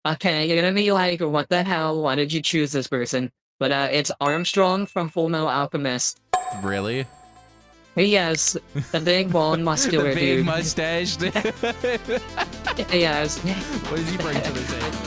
Okay, you're gonna be like, what the hell? Why did you choose this person? But it's Armstrong from Full Metal Alchemist. Really? Yes, the big bald The muscular big dude. mustache. What Yes. does he bring to the table?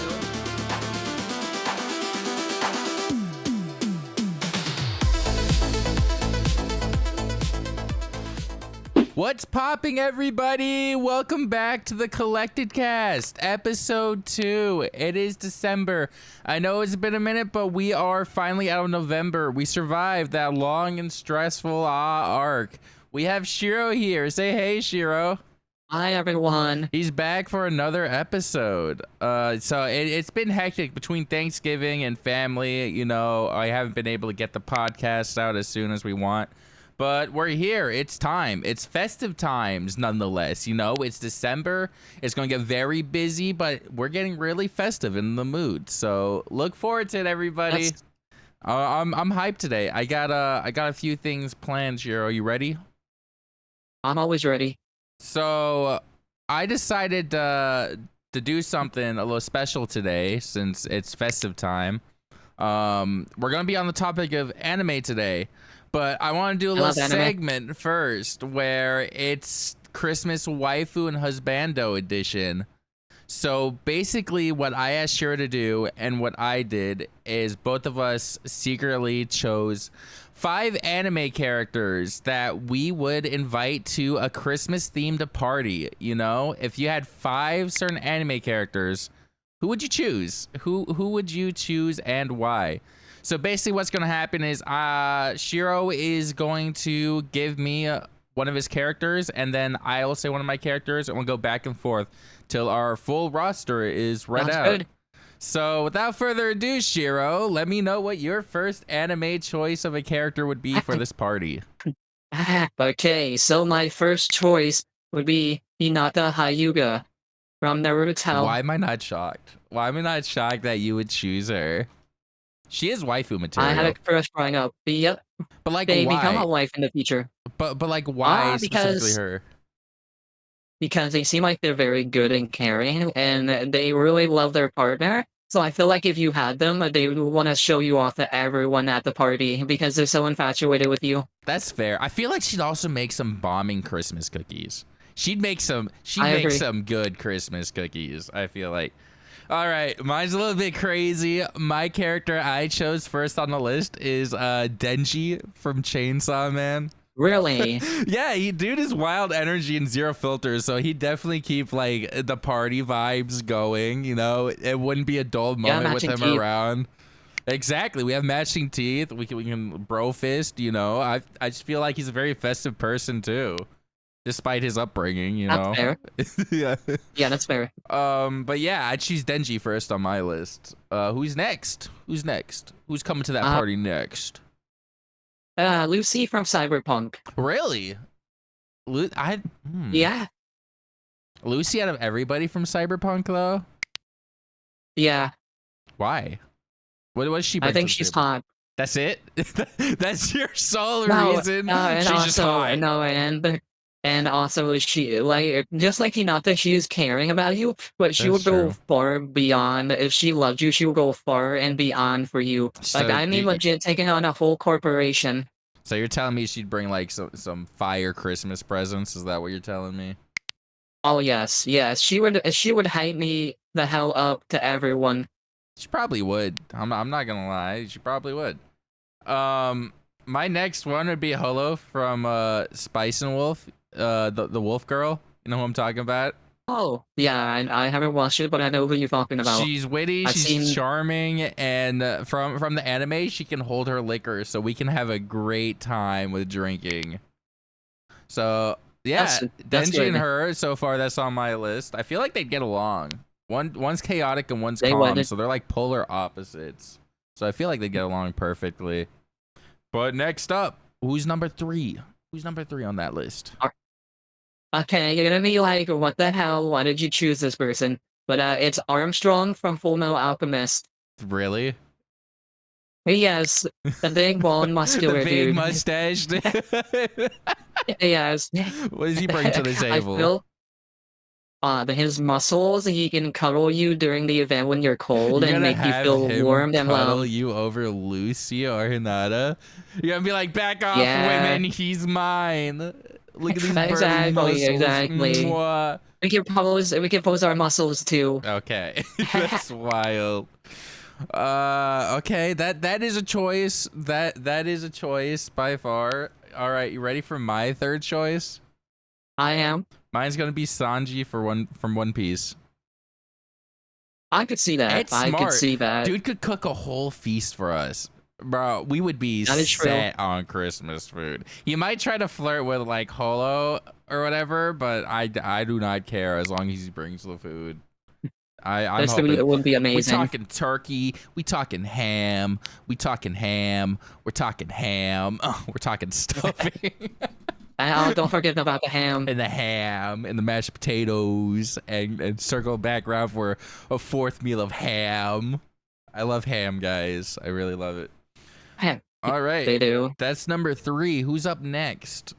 What's popping, everybody? Welcome back to the Collected Cast, episode 2. It is December. I know it's been a minute, but we are finally out of November. We survived that long and stressful arc. We have Shiro here. Say hey, Shiro. Hi, everyone. He's back for another episode. So it's been hectic between Thanksgiving and family. You know, I haven't been able to get the podcast out as soon as we want. But we're here. It's time. It's festive times, nonetheless. You know, it's December. It's going to get very busy, but we're getting really festive in the mood. So look forward to it, everybody. Yes. I'm hyped today. I got a few things planned, Shiro. You ready? I'm always ready. So I decided to do something a little special today since it's festive time. We're gonna be on the topic of anime today, but I want to do a little segment first where it's Christmas waifu and husbando edition. So basically what I asked Shiro to do and what I did is both of us secretly chose 5 anime characters that we would invite to a Christmas themed party. You know, if you had 5 certain anime characters, who would you choose? Who would you choose and why? So basically what's going to happen is Shiro is going to give me one of his characters, and then I'll say one of my characters, and we'll go back and forth till our full roster is read out. Good. So without further ado, Shiro, let me know what your first anime choice of a character would be for this party. Okay, so my first choice would be Hinata Hyuga from Naruto. Why am I not shocked? Why am I not shocked that you would choose her? She is waifu material. I had a crush growing up. Yep. But like, they why? become a wife in the future. But like, why specifically her? Because they seem like they're very good and caring, and they really love their partner. So I feel like if you had them, they would want to show you off to everyone at the party because they're so infatuated with you. That's fair. I feel like she'd also make some bombing Christmas cookies. She'd make some good Christmas cookies, I feel like. All right, mine's a little bit crazy. My character I chose first on the list is Denji from Chainsaw Man. Really? Yeah, dude is wild energy and zero filters, so he'd definitely keep like the party vibes going. You know, it wouldn't be a dull moment with him around. Exactly, we have matching teeth. We can bro fist. You know, I just feel like he's a very festive person too, despite his upbringing. You know, fair. Yeah. Yeah, that's fair. But yeah, I choose Denji first on my list. Who's next? Who's coming to that party next? Lucy from Cyberpunk. Really? Yeah. Lucy out of everybody from Cyberpunk, though? Yeah. Why? What was she? I think she's hot. That's it? That's your sole reason? No, she's just hot. No, and also she, like, just like Hinata, she is caring about you, but she would go far beyond. If she loved you, she would go far and beyond for you. So like, I mean, legit taking on a whole corporation. So you're telling me she'd bring like some fire Christmas presents? Is that what you're telling me? Oh yes, yes. She would hype me the hell up to everyone. She probably would. I'm not gonna lie. She probably would. My next one would be Holo from Spice and Wolf. The wolf girl. You know who I'm talking about? Oh, yeah, I haven't watched it, but I know who you're talking about. She's witty, she's charming, and from the anime, she can hold her liquor, so we can have a great time with drinking. So, yeah, Denji and her, so far, that's on my list. I feel like they'd get along. One's chaotic and one's calm, so they're like polar opposites. So I feel like they get along perfectly. But next up, who's number 3? Who's number 3 on that list? Okay, you're gonna be like, what the hell? Why did you choose this person? But it's Armstrong from Full Metal Alchemist. Really? Yes, the big bald muscular the big dude. Mustache. Yes. What does he bring to the table? his muscles. He can cuddle you during the event when you're cold You're and gonna make you have feel him warm and cuddle loved. you over Lucy or Hinata. You're gonna be like, back off, Yeah, women, he's mine. Look at these burly exactly, muscles. exactly. Mwah. We can pose our muscles too. Okay, that's wild. Okay, that is a choice. That is a choice by far. All right, you ready for my third choice? I am. Mine's gonna be Sanji from One Piece. I could see that. It's I could smart. see that. Dude could cook a whole feast for us. Bro, we would be That is true. set on Christmas food. He might try to flirt with like Holo or whatever, but I do not care as long as he brings the food. I'm This food hoping. would be We amazing. talking turkey. We talking ham. We talking ham. We're talking ham. We're talking stuffing. Oh, don't forget about the ham. And the ham and the mashed potatoes and circle back around for a fourth meal of ham. I love ham, guys. I really love it. Ham. All right. They do. That's number 3. Who's up next?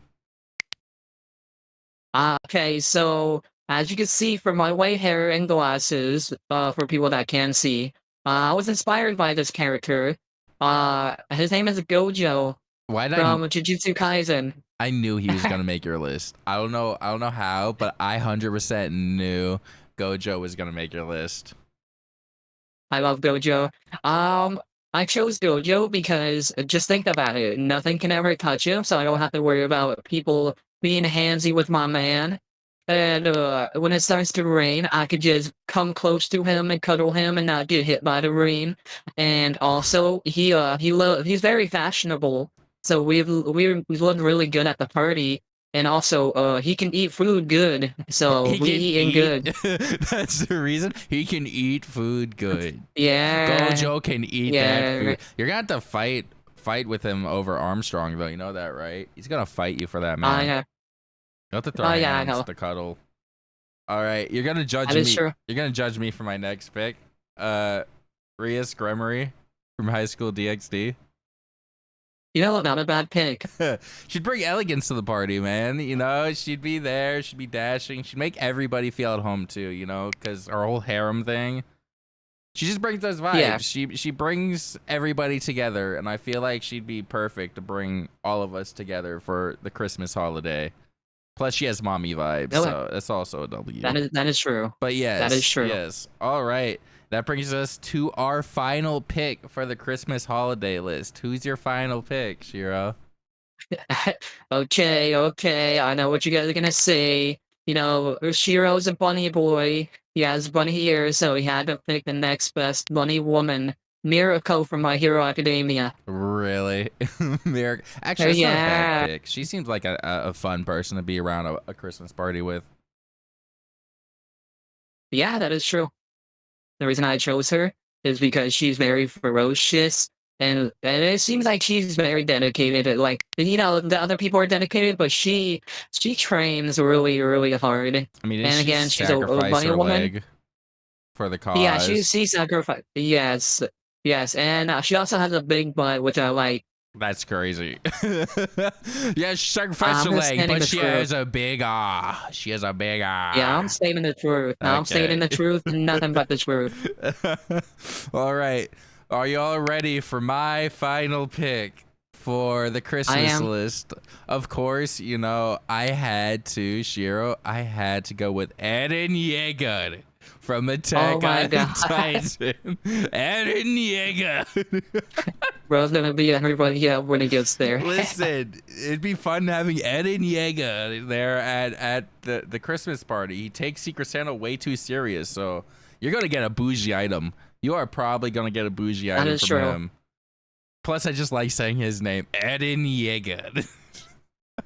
Okay, so as you can see from my white hair and glasses, for people that can see, I was inspired by this character. His name is Gojo Why did from Jujutsu Kaisen. I knew he was gonna make your list. I don't know how, but I 100% knew Gojo was gonna make your list. I love Gojo. I chose Gojo because just think about it. Nothing can ever touch him, so I don't have to worry about people being handsy with my man. And when it starts to rain, I could just come close to him and cuddle him and not get hit by the rain. And also, he's very fashionable, so we look really good at the party. And also, he can eat food good, so He we can eating eat. good. That's the reason he can eat food good. Yeah, Gojo can eat that yeah. food. You're gonna have to fight with him over Armstrong, though. You know that, right? He's gonna fight you for that, man. Yeah. You have to throw Oh yeah, I hands know. to cuddle. All right, you're gonna judge That is me. true. You're gonna judge me for my next pick. Rias Gremory from High School DxD. You know, not a bad pick. She'd bring elegance to the party, man. You know, she'd be there. She'd be dashing. She'd make everybody feel at home too. You know, because our whole harem thing. She just brings those vibes. Yeah. She brings everybody together, and I feel like she'd be perfect to bring all of us together for the Christmas holiday. Plus, she has mommy vibes, No, so that's also a W. that is true. But yes, That is true. yes. All right, that brings us to our final pick for the Christmas holiday list. Who's your final pick, Shiro? Okay, I know what you guys are gonna say. You know, Shiro's a bunny boy. He has bunny ears, so he had to pick the next best bunny woman, Mirako from My Hero Academia. Really? Actually, that's not a Yeah. bad pick. She seems like a fun person to be around a Christmas party with. Yeah, that is true. The reason I chose her is because she's very ferocious, and it seems like she's very dedicated. Like, you know, the other people are dedicated, but she trains really, really hard. I mean, didn't And she again, she's a sacrifice bunny her woman. leg for the Yeah, cause? she sacrificed. Yes, yes, and she also has a big butt, which I like. That's crazy. Yeah, she sacrificed her I'm just leg, stating but the she truth. has a big ah. She has a big Yeah, I'm ah. stating the truth. Now I'm stating Okay. the truth, and nothing but the truth. All right. Are you all ready for my final pick for the I Christmas am. list? Of course, you know, I had to, Shiro, I had to go with Eren Yeager from Attack Oh my on god, Titan. Eren Yeager. bro's gonna be everybody when he gets there. Listen, it'd be fun having Eren Yeager there at the Christmas party. He takes Secret Santa way too serious, so you're gonna get a bougie item. You are probably gonna get a bougie That item is from true. him. Plus, I just like saying his name, Eren Yeager.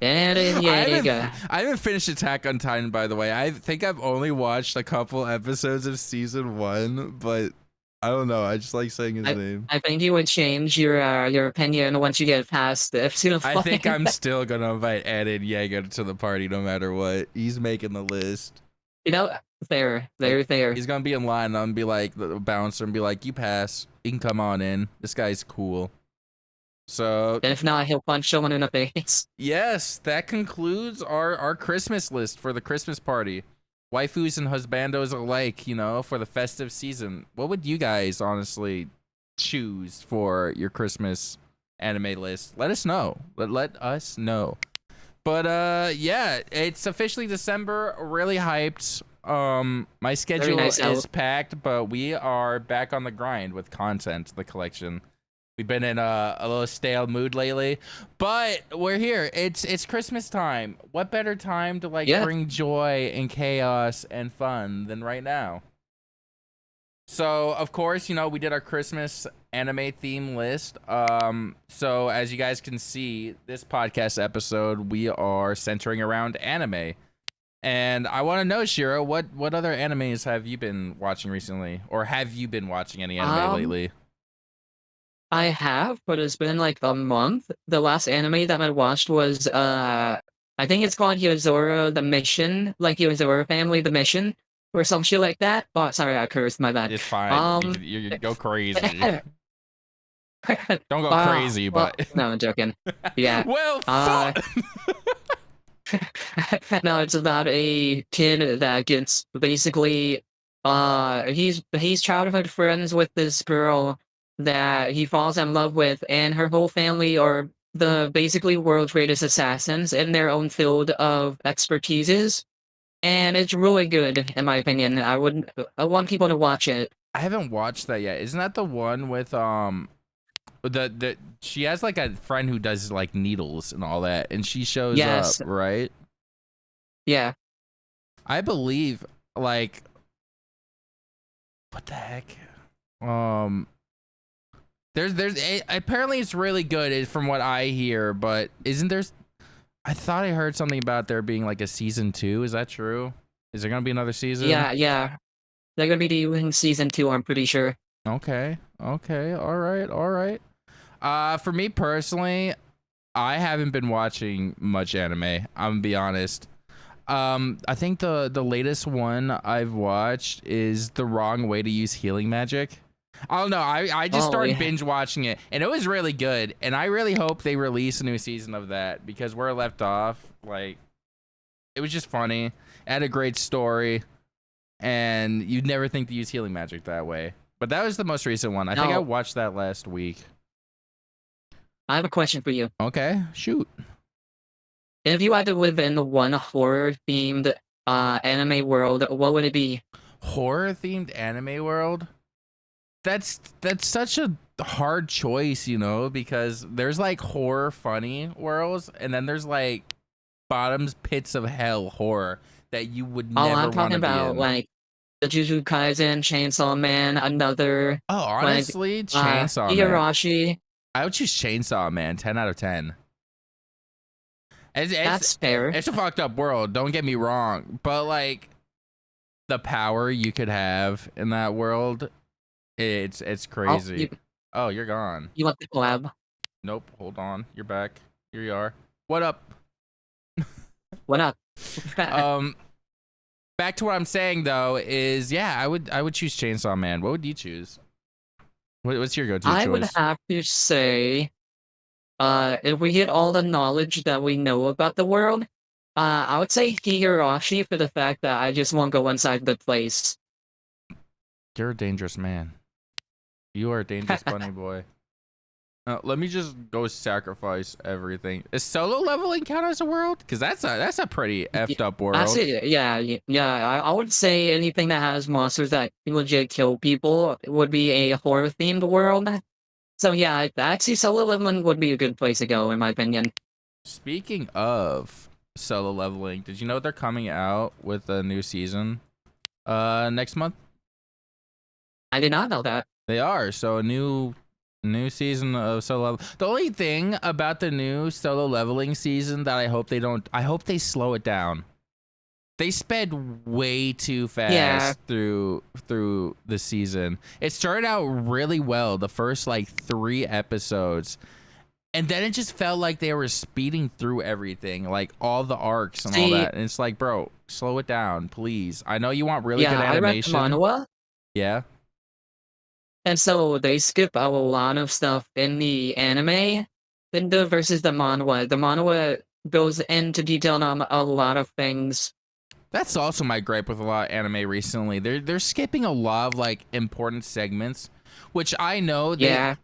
Eren Yeager. I haven't finished Attack on Titan, by the way. I think I've only watched a couple episodes of season 1, but I don't know. I just like saying his name. I think you would change your opinion once you get past the episode of I think flying. I'm still gonna invite Eren Yeager to the party no matter what. He's making the list. You know, fair. He's gonna be in line and I'm gonna be like the bouncer and be like, you pass. You can come on in. This guy's cool. So And if not, he'll punch someone in the face. yes, that concludes our Christmas list for the Christmas party. waifus and husbandos alike, you know, for the festive season. What would you guys honestly choose for your Christmas anime list? Let us know. Let us know. But yeah, it's officially December. Really hyped. My Very schedule nice is out. packed, but we are back on the grind with content, the collection. We've been in a little stale mood lately, but we're here. It's Christmas time. What better time to like Yeah. bring joy and chaos and fun than right now? So of course, you know, we did our Christmas anime theme list. So as you guys can see, this podcast episode we are centering around anime. And I want to know, Shiro, what other animes have you been watching recently, or have you been watching any anime Um, lately? I have, but it's been like a month. The last anime that I watched was I think it's called Yozora the Mission, like Yozora Family the Mission, or some shit like that. Oh, sorry, I cursed, my bad. It's fine. Um, You go crazy. Don't go crazy, well, but no, I'm joking. Yeah. well, Uh, fuck. no, it's about a kid that gets basically he's childhood friends with this girl that he falls in love with, and her whole family are the basically world's greatest assassins in their own field of expertises. And it's really good in my opinion. I want people to watch it. I haven't watched that yet. Isn't that the one with the she has like a friend who does like needles and all that, and she shows up, Yes. right? Yeah. I believe like what the heck? Um apparently it's really good from what I hear, but isn't there I thought I heard something about there being like a season 2. Is that true? Is there going to be another season? Yeah. They're gonna be doing season 2, I'm pretty sure. Okay. Okay. All right. All right. For me personally, I haven't been watching much anime. I'm gonna be honest. I think the latest one I've watched is The Wrong Way to Use Healing Magic. I don't know. I just Oh started yeah. binge watching it, and it was really good. And I really hope they release a new season of that, because where it left off, like, it was just funny. It had a great story, and you'd never think to use healing magic that way. But that was the most recent one. I think I Now, watched that last week. I have a question for you. Okay, shoot. If you had to live in one horror themed anime world, what would it be? Horror themed anime world? That's such a hard choice, you know, because there's like horror funny worlds, and then there's like bottoms pits of hell horror that you would Oh, never I'm want talking to be about in. like the Jujutsu Kaisen, Chainsaw Man, another Oh, like honestly, Chainsaw Man. Igarashi. I would choose Chainsaw Man, 10 out of 10. It's, it's That's fair. it's a fucked up world, don't get me wrong, but like the power you could have in that world, it's Oh, crazy. Oh, you're gone. you want the collab? Nope, hold on. You're back. Here you are. What up? What up? Um back to what I'm saying though is yeah, I would choose Chainsaw Man. What would you choose? What's your go-to I would choice? have to say, if we get all the knowledge that we know about the world, I would say Higurashi for the fact that I just won't go inside the place. You're a dangerous man. You are a dangerous bunny boy. Let me just go sacrifice everything. Is solo leveling count as a world? Because that's a pretty effed up world. Actually, yeah. I would say anything that has monsters that legit kill people would be a horror themed world. So yeah, actually, solo leveling would be a good place to go, in my opinion. Speaking of solo leveling, did you know they're coming out with a new season next month? I did not know that. They are. So a new season of solo level. The only thing about the new solo leveling season that I hope they slow it down. They sped way too fast Yeah. through the season. It started out really well, the first like 3 episodes. And then it just felt like they were speeding through everything, like all the arcs and all See, that. And it's like, bro, slow it down, please. I know you want really good yeah, I read the animation. manhwa, Yeah. and so they skip a lot of stuff in the anime versus the manhwa. The manhwa goes into detail on a lot of things. That's also my gripe with a lot of anime recently. They're skipping a lot of like important segments, which I know Yeah.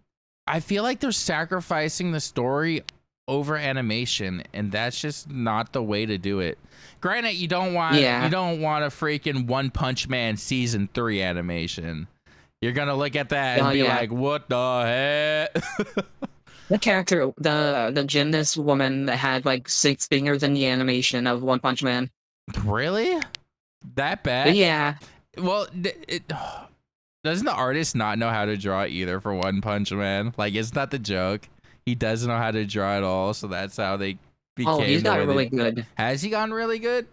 I feel like they're sacrificing the story over animation, and that's just not the way to do it. Granted, you don't want a freaking One Punch Man season 3 animation. You're gonna look at that and be like, "What the heck?" The character, the gymnast woman that had like 6 fingers in the animation of One Punch Man. Really? That bad? Yeah. Well, doesn't the artist not know how to draw either for One Punch Man? Like, isn't that the joke? He doesn't know how to draw at all, so that's how they became. Oh, he's got really good. Has he gotten really good?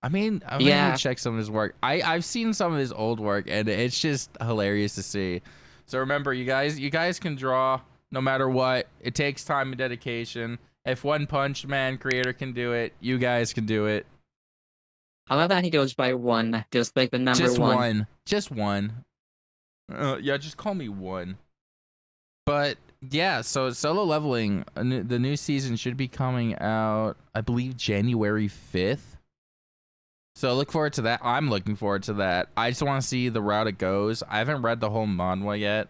I mean, I might need to check some of his work. I've seen some of his old work, and it's just hilarious to see. So remember, you guys can draw no matter what. It takes time and dedication. If One Punch Man creator can do it, you guys can do it. I love that he goes by one, just like the number just one. Just one. Yeah, just call me one. But yeah, so Solo Leveling, the new season should be coming out, I believe, January 5th. So look forward to that. I'm looking forward to that. I just want to see the route it goes. I haven't read the whole manhwa yet.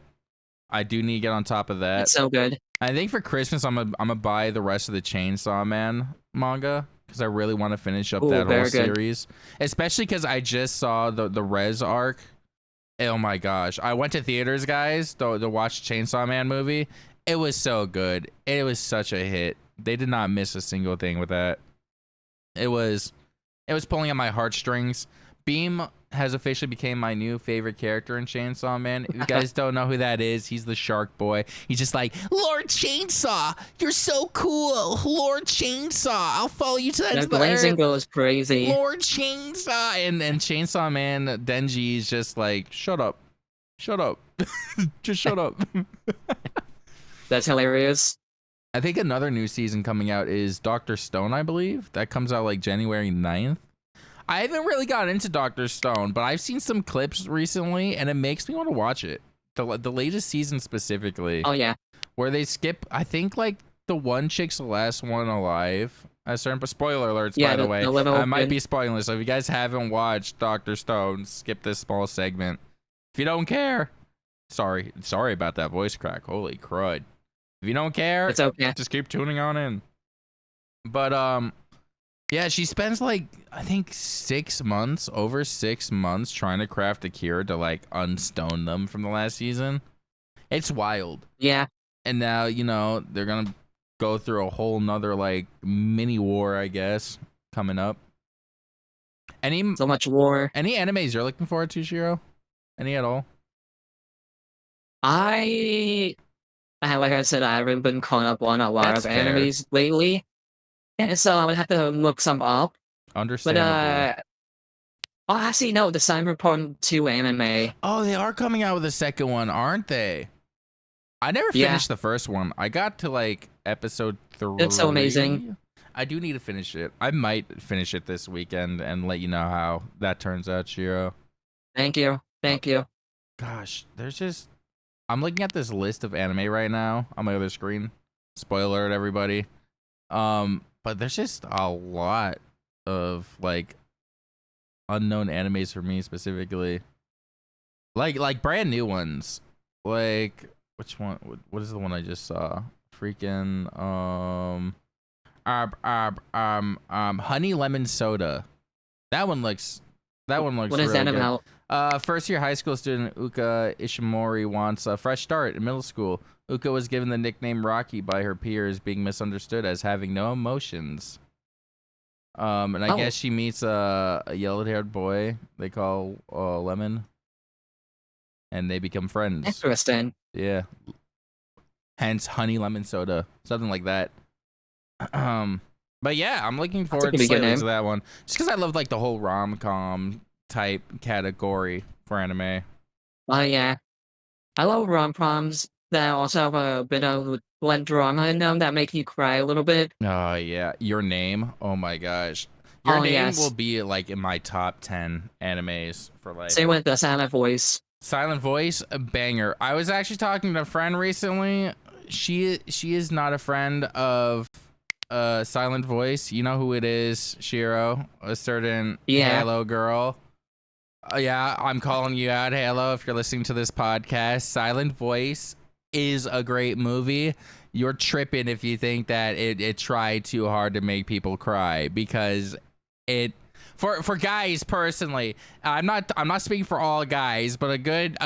I do need to get on top of that. It's so good. I think for Christmas, I'm gonna buy the rest of the Chainsaw Man manga because I really want to finish up that whole series. Especially because I just saw the Res arc. Oh my gosh! I went to theaters, guys, to watch Chainsaw Man movie. It was so good. It was such a hit. They did not miss a single thing with that. It was pulling at my heartstrings. Beam has officially became my new favorite character in Chainsaw Man. If you guys don't know who that is, he's the shark boy. He's just like, Lord Chainsaw, you're so cool. Lord Chainsaw, I'll follow you to the end of the earth. Goes crazy. Lord Chainsaw. And Chainsaw Man, Denji is just like, shut up. Shut up. Just shut up. That's hilarious. I think another new season coming out is Dr. Stone, I believe. That comes out like January 9th. I haven't really gotten into Dr. Stone, but I've seen some clips recently, and it makes me want to watch it. The latest season specifically. Oh, yeah. Where they skip, I think, like, the one chick's the last one alive. But spoiler alerts, by the way. I might be spoiling this, so if you guys haven't watched Dr. Stone, skip this small segment. If you don't care, sorry about that voice crack. Holy crud. If you don't care, it's okay. Just keep tuning on in. But, yeah, she spends like, I think 6 months, over 6 months trying to craft a cure to like unstone them from the last season. It's wild. Yeah. And now, you know, they're going to go through a whole nother like mini war, I guess, coming up. So much war. Any animes you're looking forward to, Shiro? Any at all? Like I said, I haven't been caught up on a lot of animes lately. And so I would have to look some up. Understandable. But, actually, no, the Cyberpunk 2 anime. Oh, they are coming out with a second one, aren't they? I never finished the first one. I got to, like, episode 3. It's so amazing. I do need to finish it. I might finish it this weekend and let you know how that turns out, Shiro. Thank you. Thank you. Gosh, there's just... I'm looking at this list of anime right now on my other screen. Spoiler alert, everybody. But there's just a lot of like unknown animes for me specifically. Like brand new ones. Like which one? What is the one I just saw? Freaking Honey Lemon Soda. That one looks What is that about? First year high school student Uka Ishimori wants a fresh start in middle school. Uka was given the nickname Rocky by her peers, being misunderstood as having no emotions. And I guess she meets a yellow-haired boy they call Lemon, and they become friends. Interesting. Yeah. Hence, Honey Lemon Soda, something like that. But yeah, I'm looking forward to that one, just because I love like the whole rom-com type category for anime. Oh yeah, I love rom-coms that also have a bit of like drama in them that make you cry a little bit. Oh yeah, Your Name. Oh my gosh, Your Name will be like in my top 10 animes for like. Same with the Silent Voice. Silent Voice, a banger. I was actually talking to a friend recently. She is not a friend of silent voice. You know who it is, Shiro, a certain Yeah. Halo girl. Yeah, I'm calling you out, Halo, if you're listening to this podcast. Silent Voice is a great movie. You're tripping if you think that it tried too hard to make people cry, because it for guys personally, I'm not speaking for all guys, but a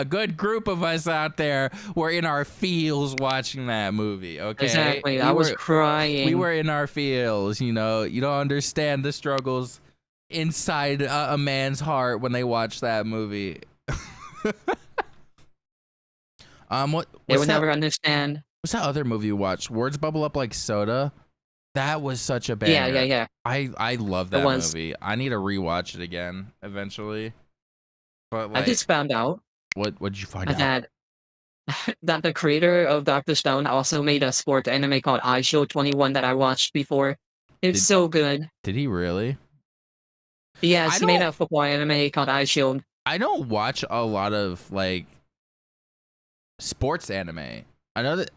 good group of us out there were in our feels watching that movie. Okay, Exactly. I was we crying. were in our feels. You know, you don't understand the struggles inside a man's heart when they watch that movie. What They what's would that? never understand. What's that other movie you watched? Words Bubble Up Like Soda. That was such a Yeah, yeah, banger. yeah. I love It that was. movie. I need to rewatch it again eventually. But I like, just found out what did you find out? that that the creator of Dr. Stone also made a sport anime called Show 21 that I watched before. It's Did so good. did he really? I Yes, he made don't a football anime called Show. I don't watch a lot of like sports anime. I know that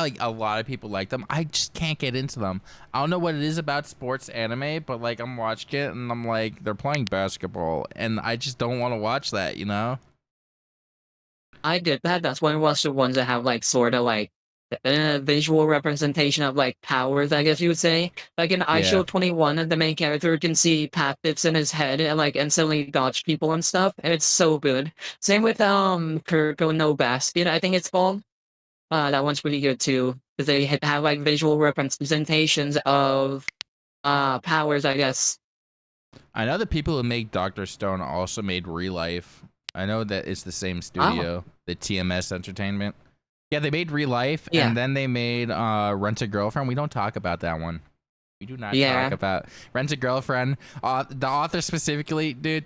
like a lot of people like them. I just can't get into them. I don't know what it is about sports anime, but like I'm watching it and I'm like, they're playing basketball and I just don't want to watch that, you know? I did that. That's why I watched the ones that have like sort of like visual representation of like powers, I guess you would say. Like in Yeah. Show 21, the main character can see passives in his head and like instantly dodge people and stuff, and it's so good. Same with Kuroko no Basket, I think it's called. That one's pretty good too. 'Cause they have like visual representations of powers, I guess. I know the people who make Dr. Stone also made Real Life. I know that it's the same Oh, studio, the TMS Entertainment. Yeah, they made Real Life yeah. and then they made Rent a Girlfriend. We don't talk about that one. We do not talk Yeah. about Rent a Girlfriend. The author specifically, dude,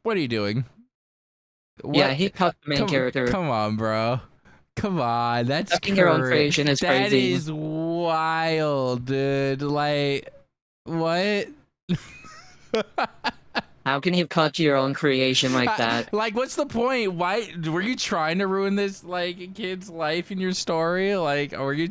what are you doing? Yeah, What? he cut the main character. Come on, bro. Come on, that's Cutting your own current. creation is That crazy. is wild, dude. Like, what? How can you cut your own creation like that? Like, what's the point? Why were you trying to ruin this like kid's life in your story? Like, or were you?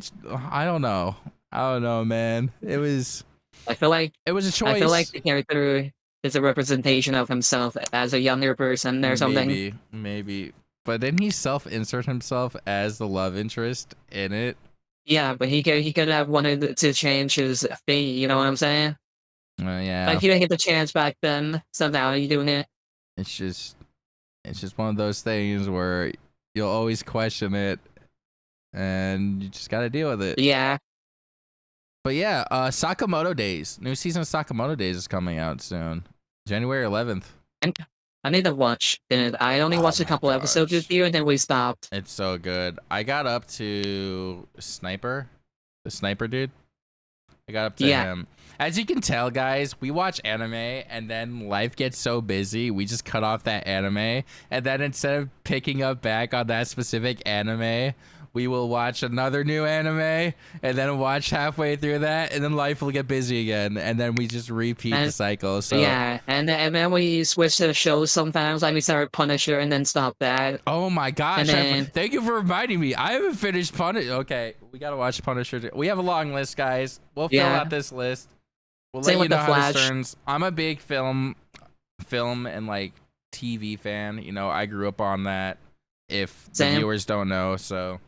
I don't know. I don't know, man. It was I feel like a I feel like choice. the character is a representation of himself as a younger person or something. Maybe. But didn't he self-insert himself as the love interest in it? Yeah, but he could have wanted to change his fate. You know what I'm saying? Yeah. Like he didn't get the chance back then, so now he's doing it. It's just one of those things where you'll always question it, and you just gotta deal with it. Yeah, But yeah, Sakamoto Days. New season of Sakamoto Days is coming out soon. January 11th. and I need to watch it. I only Oh watched a my couple episodes this gosh. year, and then we stopped. It's so good. I got up to Sniper, the sniper dude. I got up to Yeah, him. As you can tell, guys, we watch anime and then life gets so busy, we just cut off that anime. And then instead of picking up back on that specific anime, we will watch another new anime and then watch halfway through that, and then life will get busy again, and then we just repeat the and cycle. So yeah, and then we switch to shows sometimes. Like we started Punisher, and then stop that, oh my and gosh, then thank you for reminding me. I haven't finished Punisher. Okay, we gotta watch Punisher. We have a long list, guys. We'll fill out yeah, this list. We'll same let you with the know how this Flash. turns. I'm a big film and like TV fan. You know, I grew up on that. If the Same. viewers don't know, so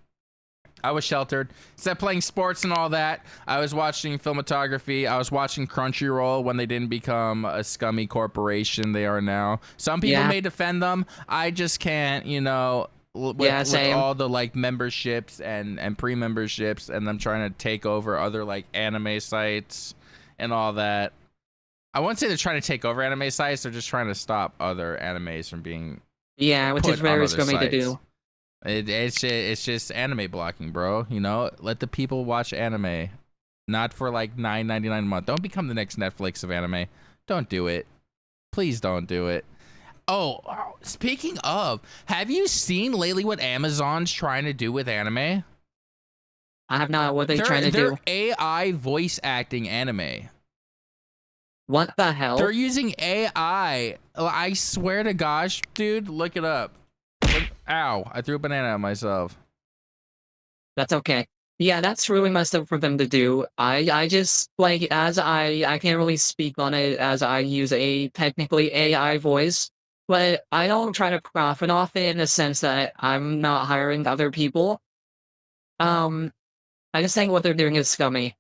I was sheltered. Instead of playing sports and all that, I was watching filmography. I was watching Crunchyroll when they didn't become a scummy corporation they are now. Some people Yeah, may defend them. I just can't, you know, yeah, with same. all the like memberships and pre-memberships and them trying to take over other like anime sites and all that. I wouldn't say they're trying to take over anime sites. They're just trying to stop other animes from being Yeah, which is put on very other scummy to sites. do. It's just anime blocking, bro. You know, let the people watch anime, not for like $9.99 a month. Don't become the next Netflix of anime. Don't do it. Please don't do it. Oh, speaking of, have you seen lately what Amazon's trying to do with anime? I have not. What are they trying to They're do? AI voice acting anime. What the hell? They're using AI. I swear to gosh, dude, look it up. Ow, I threw a banana at myself. That's okay. Yeah, that's really messed up for them to do. I just like as I can't really speak on it as I use a technically AI voice, but I don't try to profit off it in the sense that I'm not hiring other people. Um, I just think what they're doing is scummy.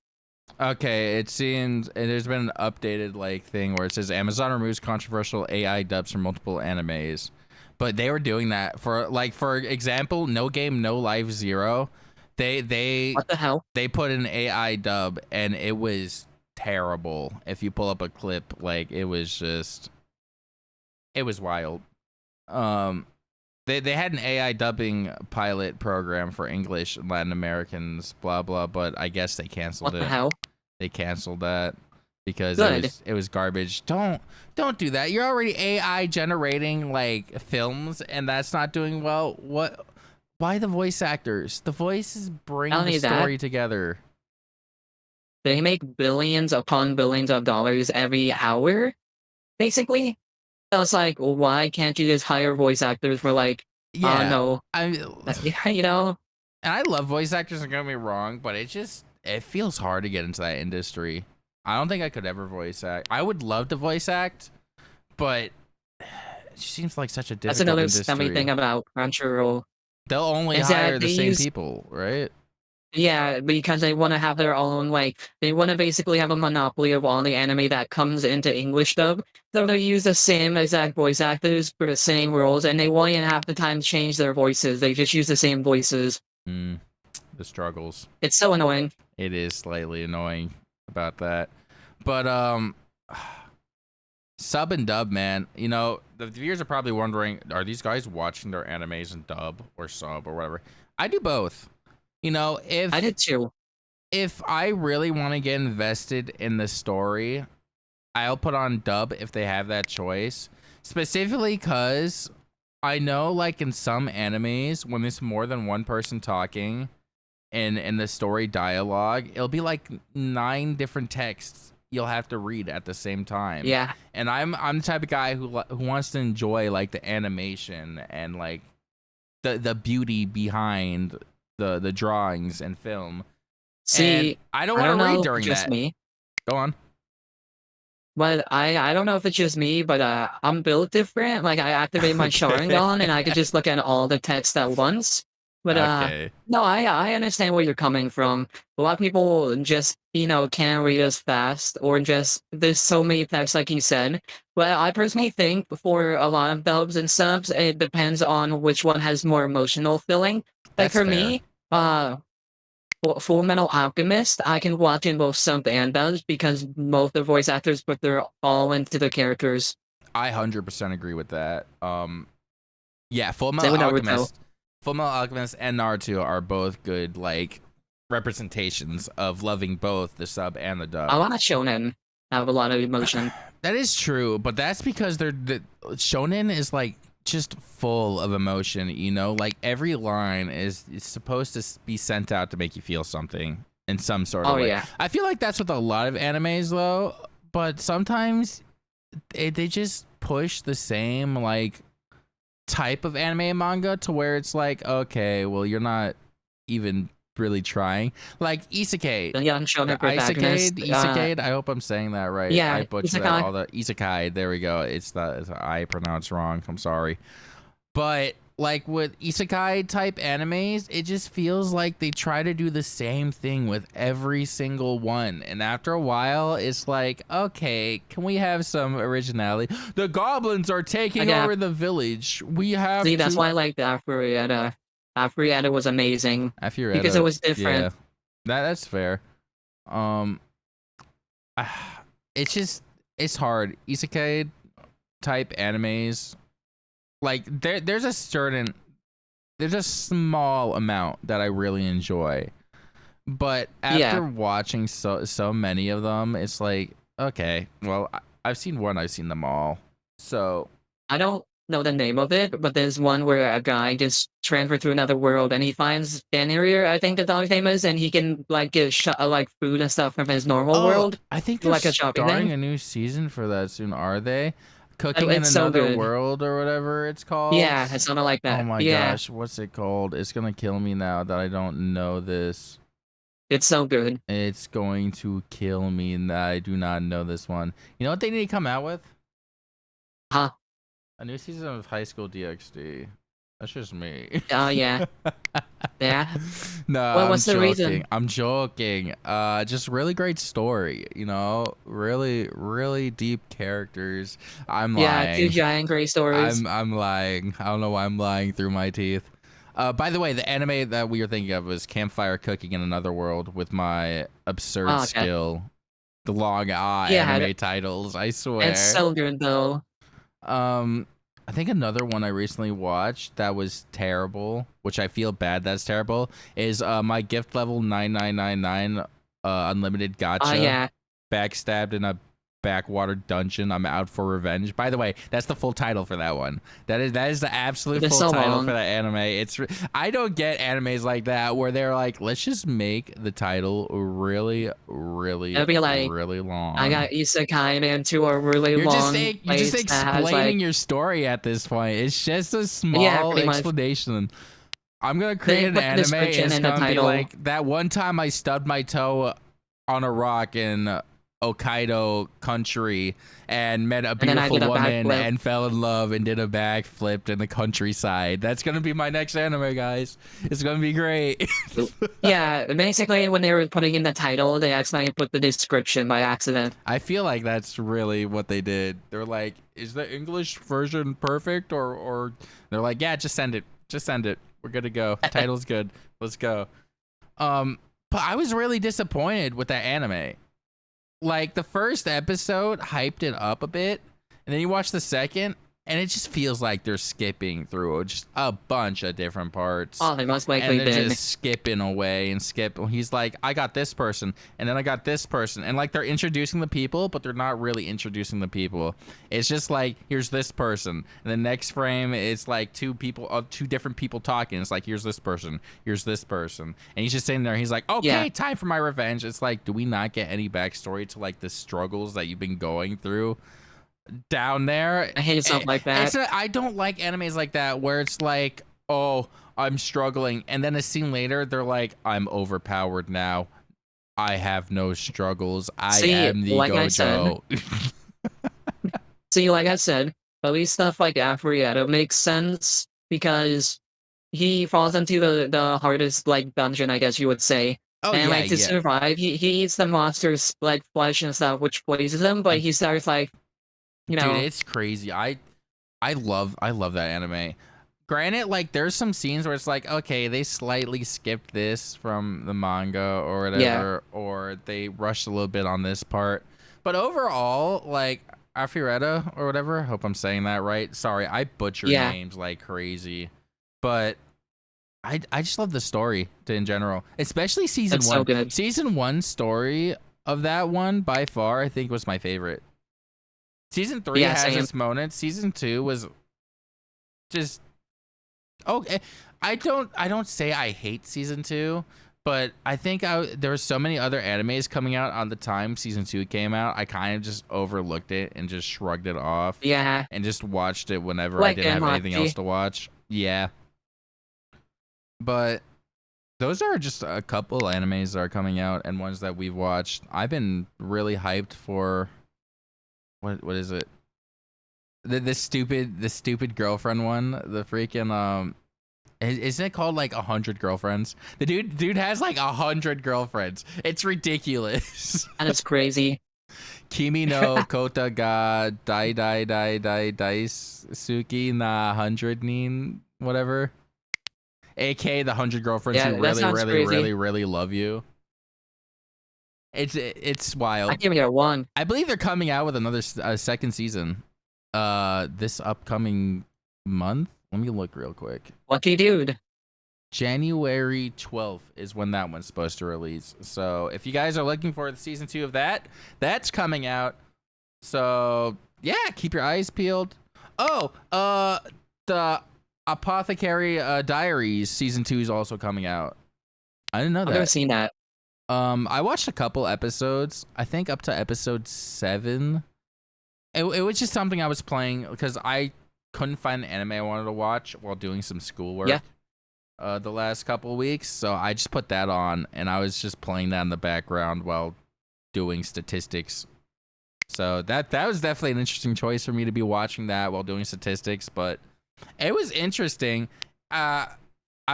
Okay, it seems there's been an updated like thing where it says Amazon removes controversial AI dubs from multiple animes, but they were doing that for like for example, No Game No Life Zero. They they What the hell? they put an AI dub and it was terrible. If you pull up a clip, like it was wild. Um, they had an AI dubbing pilot program for English and Latin Americans, blah blah, but I guess they canceled What the it. hell? They canceled that because Good. it was garbage. Don't do that. You're already AI generating like films and that's not doing well. What why the voice actors? The voices Not bring the only that, story together. they make billions upon billions of dollars every hour, basically. I was like, well, why can't you just hire voice actors for like, Yeah. no, I yeah, you know, and I love voice actors, don't get me wrong, but it feels hard to get into that industry. I don't think I could ever voice act. I would love to voice act, but it seems like such a that's difficult another scummy industry. thing about Crunchyroll They'll only is that hire they the same use, people, right? yeah, because they want to have their own, like, they want to basically have a monopoly of all the anime that comes into English dub. So they use the same exact voice actors for the same roles, and they won't even half the time change their voices. They just use the same voices. Mm, the struggles. It's so annoying. It is slightly annoying about that. But sub and dub, man. You know, the viewers are probably wondering, are these guys watching their animes in dub or sub or whatever? I do both. You know, I did too. if I really want to get invested in the story, I'll put on dub if they have that choice. Specifically because I know like in some animes when there's more than one person talking in the story dialogue, it'll be like 9 different texts you'll have to read at the same time. Yeah. And I'm the type of guy who wants to enjoy like the animation and like the beauty behind the drawings and film. And See, I don't I want don't to read know if it's during just that. me, Go on. but I don't know if it's just me, but I'm built different. Like I activate my Sharingan and I could just look at all the text at once. But Okay. no, I understand where you're coming from. A lot of people just can't read as fast, or just there's so many texts like you said. But I personally think for a lot of dubs and subs, it depends on which one has more emotional feeling. Like That's for fair. me, Full Metal Alchemist, I can watch in both sub and dubs because both the voice actors put their all into the characters. I 100% agree with that. Yeah, Same with Naruto. Full Metal Alchemist and Naruto are both good like representations of loving both the sub and the A dub. lot of shonen have a lot of emotion. That is true, but that's because the shonen is like just full of emotion, you know? Like every line is supposed to be sent out to make you feel something in some sort of Oh way. yeah. I feel like that's with a lot of animes though, but sometimes they just push the same like type of anime and manga to where it's like, okay, well you're not even really trying. Like Isekai, The young the shonen protagonist. Isekai. I hope I'm saying that right. I Yeah, butchered that. Isekai. All the Isekai. There we go. It's I pronounced wrong. I'm sorry. But like with Isekai type animes, it just feels like they try to do the same thing with every single one. And after a while, it's like, okay, can we have some originality? The goblins are taking Yeah. over the village. We have See, to. that's why I like the Afurieta. Afurieta was amazing because it Afureta, was yeah, different. that's fair. Um, it's just it's hard. Isekai type animes, like there's a small amount that I really enjoy, but Yeah. after watching so many of them, it's like okay, well I've seen one, I've seen them all, so I don't know the name of it, but there's one where a guy just transferred to another world and he finds Danir, I think the dog's name is, and he can like get like food and stuff from his normal oh, world, I think they're like a shopping starting thing. a new season for that soon, are they? Cooking in It's so Another good. World or whatever it's called. Yeah, it's something like Oh that. my Yeah. gosh, what's it called? It's gonna kill me now that I don't know this. It's so good. It's going to kill me, and I do not know this one. You know what they need to come out with? Huh? A new season of High School DxD. That's just me. Oh yeah, yeah. No, Well, I'm what's the joking. reason? I'm joking. Just really great story. You know, really, really deep characters. I'm Yeah, two lying. giant gray stories. I'm lying. I don't know why I'm lying through my teeth. By the way, the anime that we were thinking of was Campfire Cooking in Another World with my absurd Oh, okay. skill. The long Yeah, anime titles, I it's swear. so good though. Um, I think another one I recently watched that was terrible, which I feel bad that's terrible, is my gift level 9999 unlimited gotcha Yeah. backstabbed in a backwater dungeon. I'm out for revenge. By the way, that's the full title for that one. That is the absolute It's full so title for long. that anime. I don't get animes like that where they're like, let's just make the title really, really, It'll be like, really I long. got isekai into a really long You're just place that has explaining like, your story at this point. It's just a yeah, small pretty much. explanation. I'm gonna create They an put the anime and description it's in the gonna be title. like that one time I stubbed my toe on a rock in Hokkaido country and met a And then I beautiful did a woman backflip. and fell in love and did a backflip in the countryside. That's gonna be my next anime, guys. It's gonna be great. Yeah, basically when they were putting in the title, they accidentally put the description by accident. I feel like that's really what they did. They're like, is the English version perfect? Or they're like, yeah, just send it. Just send it. We're good to go. Title's good. Let's go. But I was really disappointed with that anime. Like the first episode hyped it up a bit, and then you watch the second, and it just feels like they're skipping through just a bunch of different parts. Oh, they most And likely they're been. just skipping away and skip. He's like, I got this person, and then I got this person, and like they're introducing the people, but they're not really introducing the people. It's just like, here's this person, and the next frame it's like two different people talking. It's like, here's this person, here's this person, and he's just sitting there. He's like, okay, Yeah, time for my revenge. It's like, do we not get any backstory to like the struggles that you've been going through down there? I hate stuff like that. I don't like animes like that where it's like, oh, I'm struggling, and then a scene later they're like, I'm overpowered now. I have no struggles. I See, am the like I said, Gojo. like I said, at least stuff like Afrietta makes sense because he falls into the hardest like dungeon, I guess you would say. Oh And yeah, like to yeah, survive, he eats the monster's like flesh and stuff, which poisons him. But he starts like, you dude, know, it's crazy. I love that anime. Granted, like there's some scenes where it's like, okay, they slightly skipped this from the manga or yeah, whatever, or they rushed a little bit on this part. But overall, like Afureta or whatever, I hope I'm saying that right. Sorry, I butcher yeah, names like crazy. But I just love the story in general, especially season it's so one. good. Season one story of that one by far, I think was my favorite. Season three Yeah, has same. its moments. Season two was just okay. I don't say I hate season two, but I think there were so many other animes coming out on the time season two came out. I kind of just overlooked it and just shrugged it off Yeah, and just watched it whenever I like didn't have anything else Genmachi. to watch. Yeah, but those are just a couple animes that are coming out and ones that we've watched. I've been really hyped for what is it? The stupid girlfriend one. The freaking isn't it called like 100 girlfriends? The dude has like 100 girlfriends. It's ridiculous. And it's crazy. Kimi no Kota ga Daisuki na 100 nin whatever. AK the 100 girlfriends who Yeah, that really sounds really crazy. really really love you. It's I wild. give it a one. I believe they're coming out with another second season this upcoming month. Let me look real quick. Lucky dude. January 12th is when that one's supposed to release. So if you guys are looking for the season 2 of that, that's coming out. So yeah, keep your eyes peeled. Oh, the Apothecary Diaries season 2 is also coming out. I didn't know I've never that. seen that. I watched a couple episodes. I think up to episode 7. It was just something I was playing because I couldn't find an anime I wanted to watch while doing some schoolwork. Yeah. the last couple of weeks, so I just put that on, and I was just playing that in the background while doing statistics. So that was definitely an interesting choice for me to be watching that while doing statistics, but it was interesting. I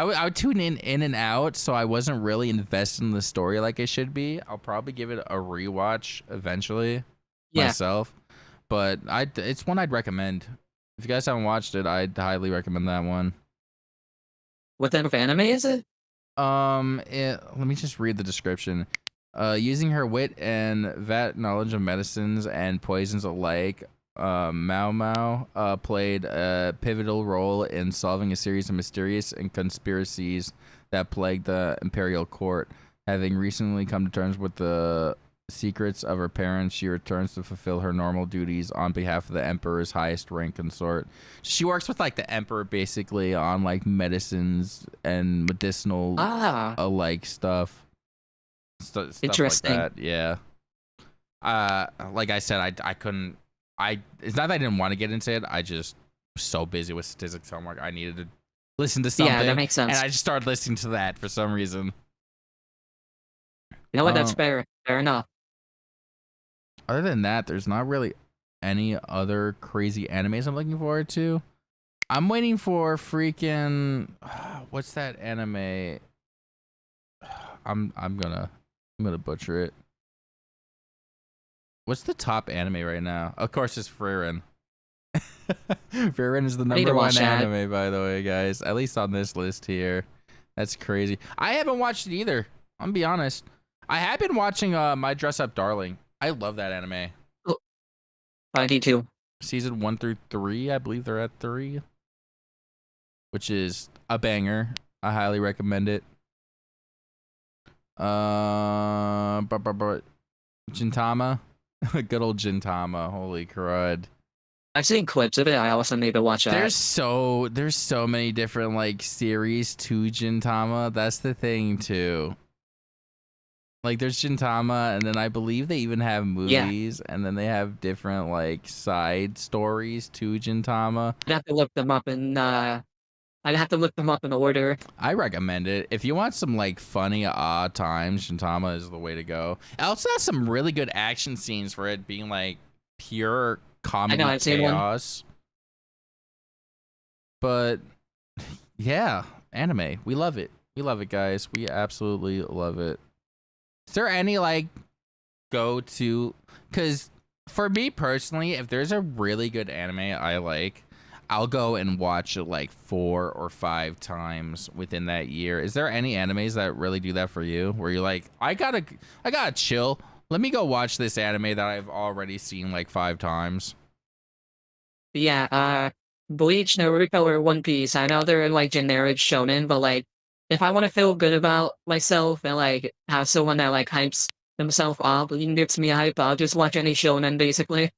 would tune in and out, so I wasn't really invested in the story like I should be. I'll probably give it a rewatch eventually Yeah. myself, but it's one I'd recommend. If you guys haven't watched it, I'd highly recommend that one. What type of anime is it? Let me just read the description. Using her wit and vast knowledge of medicines and poisons alike, Mao Mao played a pivotal role in solving a series of mysterious and conspiracies that plagued the imperial court. Having recently come to terms with the secrets of her parents, she returns to fulfill her normal duties on behalf of the emperor's highest rank consort. She works with like the emperor basically on like medicines and medicinal Ah, like stuff stuff like interesting. that. Yeah. Like I said, I couldn't. It's not that I didn't want to get into it. I just was so busy with statistics homework. I needed to listen to Yeah, that something, makes and sense. I just started listening to that for some reason. You know what? That's Um, fair. Fair enough. Other than that, there's not really any other crazy animes I'm looking forward to. I'm waiting for freaking what's that anime? I'm gonna butcher it. What's the top anime right now? Of course, it's Frieren. Frieren is the I need to number one watch that. anime, by the way, guys. At least on this list here. That's crazy. I haven't watched it either. I'm gonna be honest. I have been watching My Dress Up Darling. I love that anime. Oh, I need to. Season 1 through 3, I believe they're at 3, which is a banger. I highly recommend it. But Gintama, good old Gintama. Holy crud! I've seen clips of it. I also need to watch that. There's so many different like series to Gintama. That's the thing too. Like there's Gintama, and then I believe they even have Yeah, movies, and then they have different like side stories to Gintama. I'd have to look them up in. I'd have to look them up in order. I recommend it. If you want some like funny odd times, Gintama is the way to go. It also has some really good action scenes for it being like pure I know comedy I've seen one. chaos. But yeah, anime. We love it. We love it, guys. We absolutely love it. Is there any like go to? Because for me personally, if there's a really good anime I like, I'll go and watch it like 4 or 5 times within that year. Is there any animes that really do that for you? Where you're like, I gotta chill. Let me go watch this anime that I've already seen like 5 times. Yeah, Bleach, Naruto, or One Piece. I know they're like generic shonen, but like, if I want to feel good about myself and like have someone that like hypes themselves up and gives me a hype, I'll just watch any shonen basically.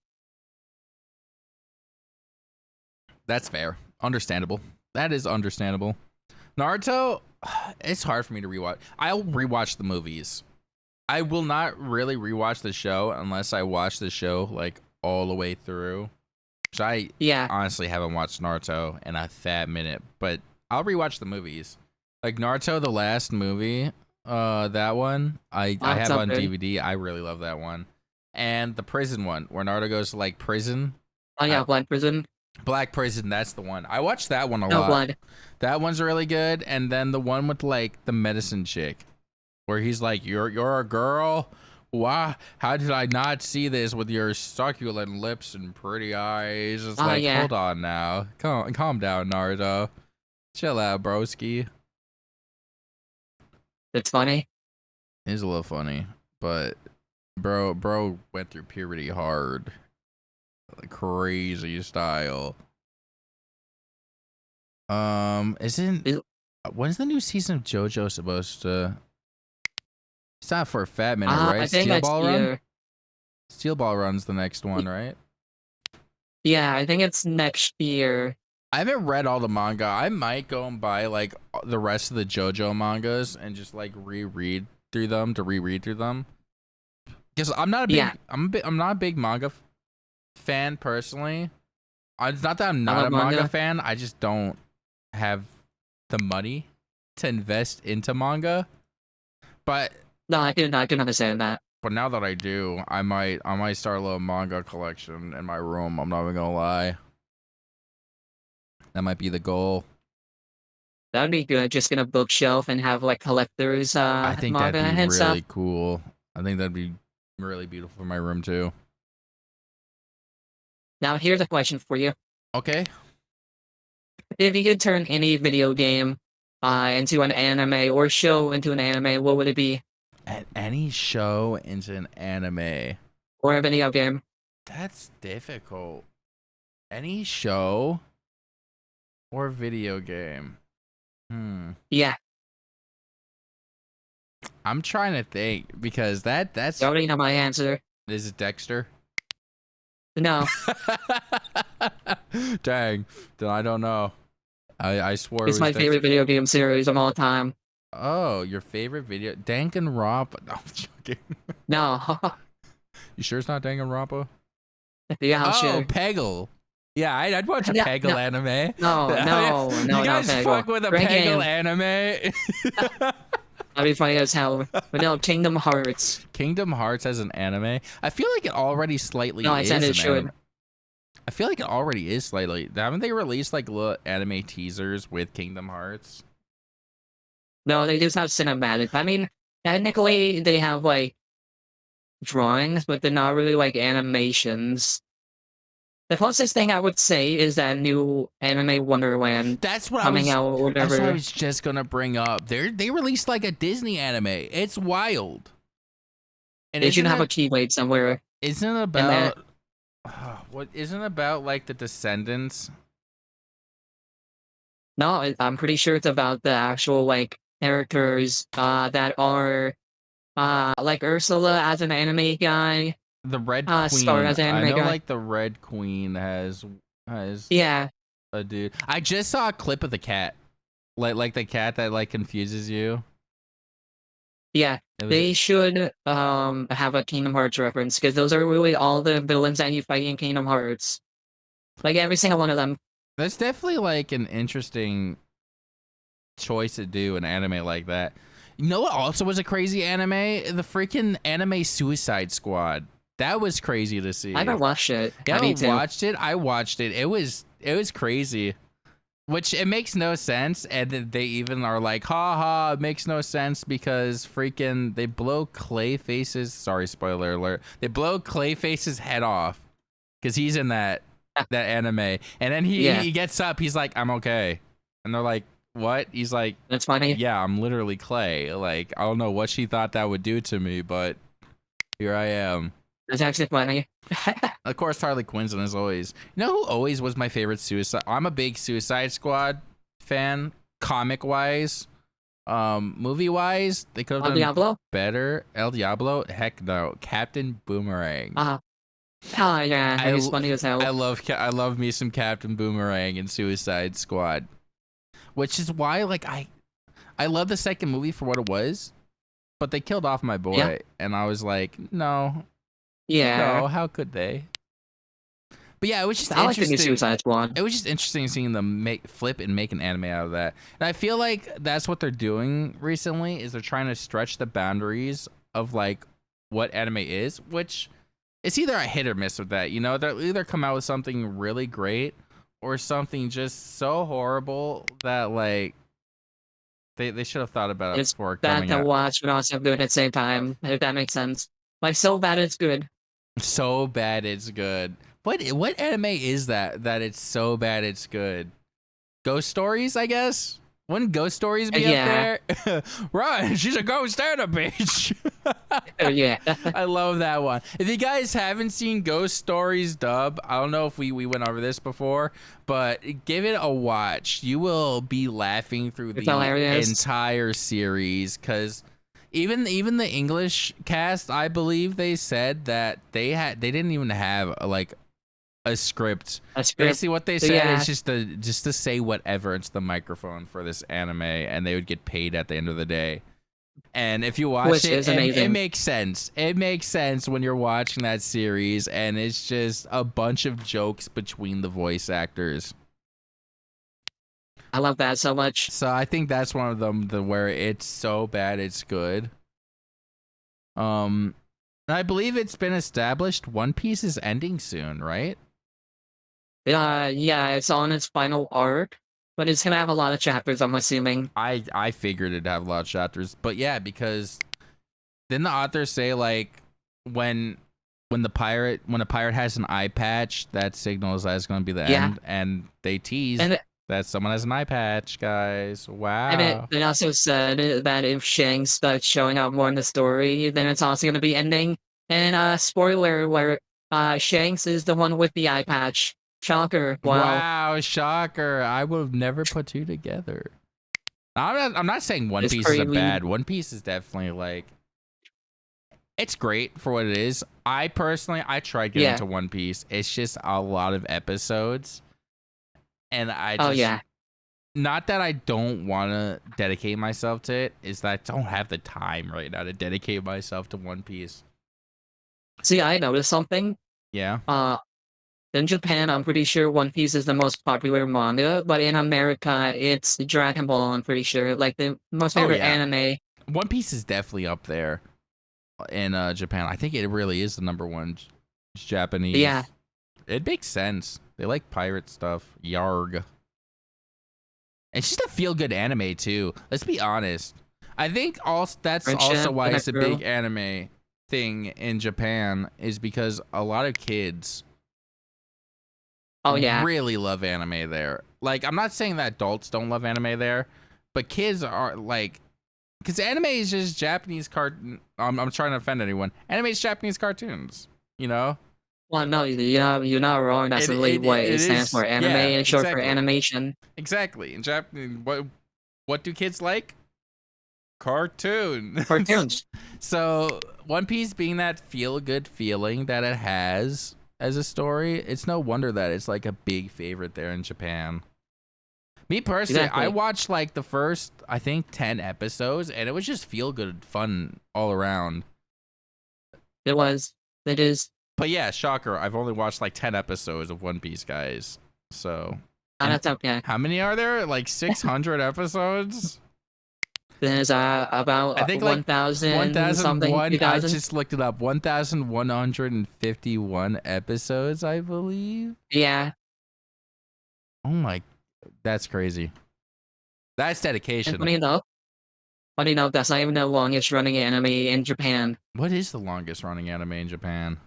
That's fair. Understandable. That is understandable. Naruto, it's hard for me to rewatch. I'll rewatch the movies. I will not really rewatch the show unless I watch the show like all the way through. Which I Yeah, honestly haven't watched Naruto in a fat minute, but I'll rewatch the movies. Like Naruto, the last movie, that one I it's have up on good. DVD. I really love that one, and the prison one where Naruto goes to like prison. Oh I, yeah, Blood Prison. Black Prison, that's the one. I watched that one a No lot. Blood. That one's really good, and then the one with like the medicine chick, where he's like, "You're a girl. Why? How did I not see this with your succulent lips and pretty eyes?" It's Oh like, yeah, hold on now, calm down, Naruto. Chill out, broski. it's funny. It's a little funny, but bro went through puberty hard, like crazy style. Isn't It- when's the new season of JoJo supposed to? It's not for a fat minute, right? I think Steel that's Ball Run. year. Steel Ball Run's the next one, right? Yeah, I think it's next year. I haven't read all the manga. I might go and buy like the rest of the JoJo mangas and just like reread through them to reread through them. Because Yeah, I'm not a big manga fan personally. It's not that I'm I not love a manga manga. fan. I just don't have the money. to invest into manga, but No, I can understand that. But now that I do, I might start a little manga collection in my room. I'm not even gonna lie. That might be the goal. That'd be good. Just get a bookshelf and have like collectors I think manga that'd be and stuff. really cool. I think that'd be really beautiful for my room too. Now here's a question for you. Okay. If you could turn any video game into an anime or show into an anime, what would it be? And any show into an anime. Or a video game? That's difficult. Any show or video game. Yeah. I'm trying to think because that's You already know my answer. Is it Dexter? No. Dang. Then I don't know. I swore It's it was my favorite video game series of all time. Oh, your favorite video? Danganronpa. No, I'm joking. No. You sure it's not Danganronpa? Yeah, Oh, sure. Peggle. Yeah, I'd watch a Yeah, Peggle no. anime. No, You guys fuck with a Great Peggle game. anime? That'd be funny as hell. But no, Kingdom Hearts. Kingdom Hearts as an anime? I feel like it already slightly No, I is said it an should. anime. I feel like it already is slightly. Haven't they released like little anime teasers with Kingdom Hearts? No, they just have cinematic. I mean, technically, they have like drawings, but they're not really like animations. The closest thing I would say is that new anime Wonderland That's what coming out or That's what I whatever. was just gonna bring up. They released like a Disney anime. It's wild. And They should have a Keyblade somewhere. Isn't it about what? Isn't it about like the descendants? No, I'm pretty sure it's about the actual like characters that are like Ursula as an anime guy. The Red Star Queen. as an I anime know, guy. like the Red Queen has Yeah, a dude. I just saw a clip of the cat, like the cat that like confuses you. yeah. It was, They should have a Kingdom Hearts reference because those are really all the villains that you fight in Kingdom Hearts. Like every single one of them. that's definitely like an interesting choice to do an anime like that. You know what also was a crazy anime? The freaking anime Suicide Squad. That was crazy to see. I haven't watched it. You I need haven't to. watched it? I watched it. It was crazy. Which it makes no sense, and they even are like, ha ha, it makes no sense because freaking they blow Clayface's, sorry, spoiler alert, they blow Clayface's head off because he's in that anime, and then he gets up, he's like, I'm okay, and they're like, what? He's like, That's funny. yeah, I'm literally Clay. Like, I don't know what she thought that would do to me, but here I am. That's actually funny. Of course, Harley Quinn's in as always. You know who always was my favorite Suicide? I'm a big Suicide Squad fan, comic wise, movie wise. They could have done Diablo? better. El Diablo? Heck no. Captain Boomerang. Oh yeah, he's funny as hell. I love me some Captain Boomerang in Suicide Squad, which is why like I love the second movie for what it was, but they killed off my boy, and I was like, no. Yeah. No, how could they? But yeah, it was just I like the new interesting. Suicide Squad. It was just interesting seeing them flip and make an anime out of that. And I feel like that's what they're doing recently is they're trying to stretch the boundaries of like what anime is, which it's either a hit or miss with that. You know, they'll either come out with something really great or something just so horrible that like they should have thought about it before coming out. It's bad to watch, but also good at the same time, if that makes sense. Like so bad it's good. So bad it's good. What anime is that it's so bad it's good? Ghost Stories, I guess? Wouldn't Ghost Stories be up there? Right, she's a ghost and a bitch. Yeah. I love that one. If you guys haven't seen Ghost Stories dub, I don't know if we went over this before, but give it a watch. You will be laughing through the entire series because even the English cast, I believe they said that they didn't even have a script. Basically, what they said is just to say whatever into the microphone for this anime, and they would get paid at the end of the day. And if you watch it makes sense. It makes sense when you're watching that series, and it's just a bunch of jokes between the voice actors. I love that so much. So I think that's one of them where it's so bad it's good. And I believe it's been established One Piece is ending soon, right? Yeah, it's on its final arc, but it's gonna have a lot of chapters, I'm assuming. I figured it'd have a lot of chapters, but yeah, because didn't the author say like when a pirate has an eye patch, that signals that it's going to be the Yeah, end, and they teased and that someone has an eye patch, guys. it Wow. also said that if Shanks starts showing up more in the story, then it's also gonna be ending. And spoiler alert, Shanks is the one with the eye patch. Shocker! Wow, Wow, shocker. I would have never put two together. I'm not saying One it's Piece is a crazy. bad. One Piece is definitely like it's great for what it is. I personally I tried getting Yeah. into One Piece. It's just a lot of episodes. And I Oh just yeah. not that I don't want to dedicate myself to it, is that I don't have the time right now to dedicate myself to One Piece. See, I noticed something. Yeah. Uh, in Japan, I'm pretty sure One Piece is the most popular manga, but in America, it's Dragon Ball. I'm pretty sure, like the most Oh favorite yeah. anime. One Piece is definitely up there in Japan. I think it really is the number one Yeah, Japanese. It makes sense. They like pirate stuff. Yarg. It's just a feel good anime too. Let's be honest. I think also that's also friendship why with a it's a big girl. anime thing in Japan is because a lot of kids Oh yeah, really love anime there. Like, I'm not saying that adults don't love anime there, but kids are like, because anime is just Japanese cartoon. I'm trying to offend anyone. Anime is Japanese cartoons, you know? well, no, you're not wrong. That's really what It it stands for. is, Anime yeah, is short for exactly. animation. Exactly. In Japan, what do kids like? Cartoons. Cartoons. So, One Piece being that feel good feeling that it has as a story, it's no wonder that it's like a big favorite there in Japan. Me personally, I Exactly. watched like the first, I think, 10 episodes, and it was just feel good fun all around. It was. It is. But yeah, shocker, I've only watched like 10 episodes of One Piece, guys. So, Oh, and that's okay. how many are there? Like 600 episodes? There's I about think like 1,000 something, 1001, I 2,000. just looked it up. 1151 episodes, I believe. Yeah. Oh my, that's crazy. That's And dedication. funny enough, that's not even the longest running anime in Japan. What is the longest running anime in Japan?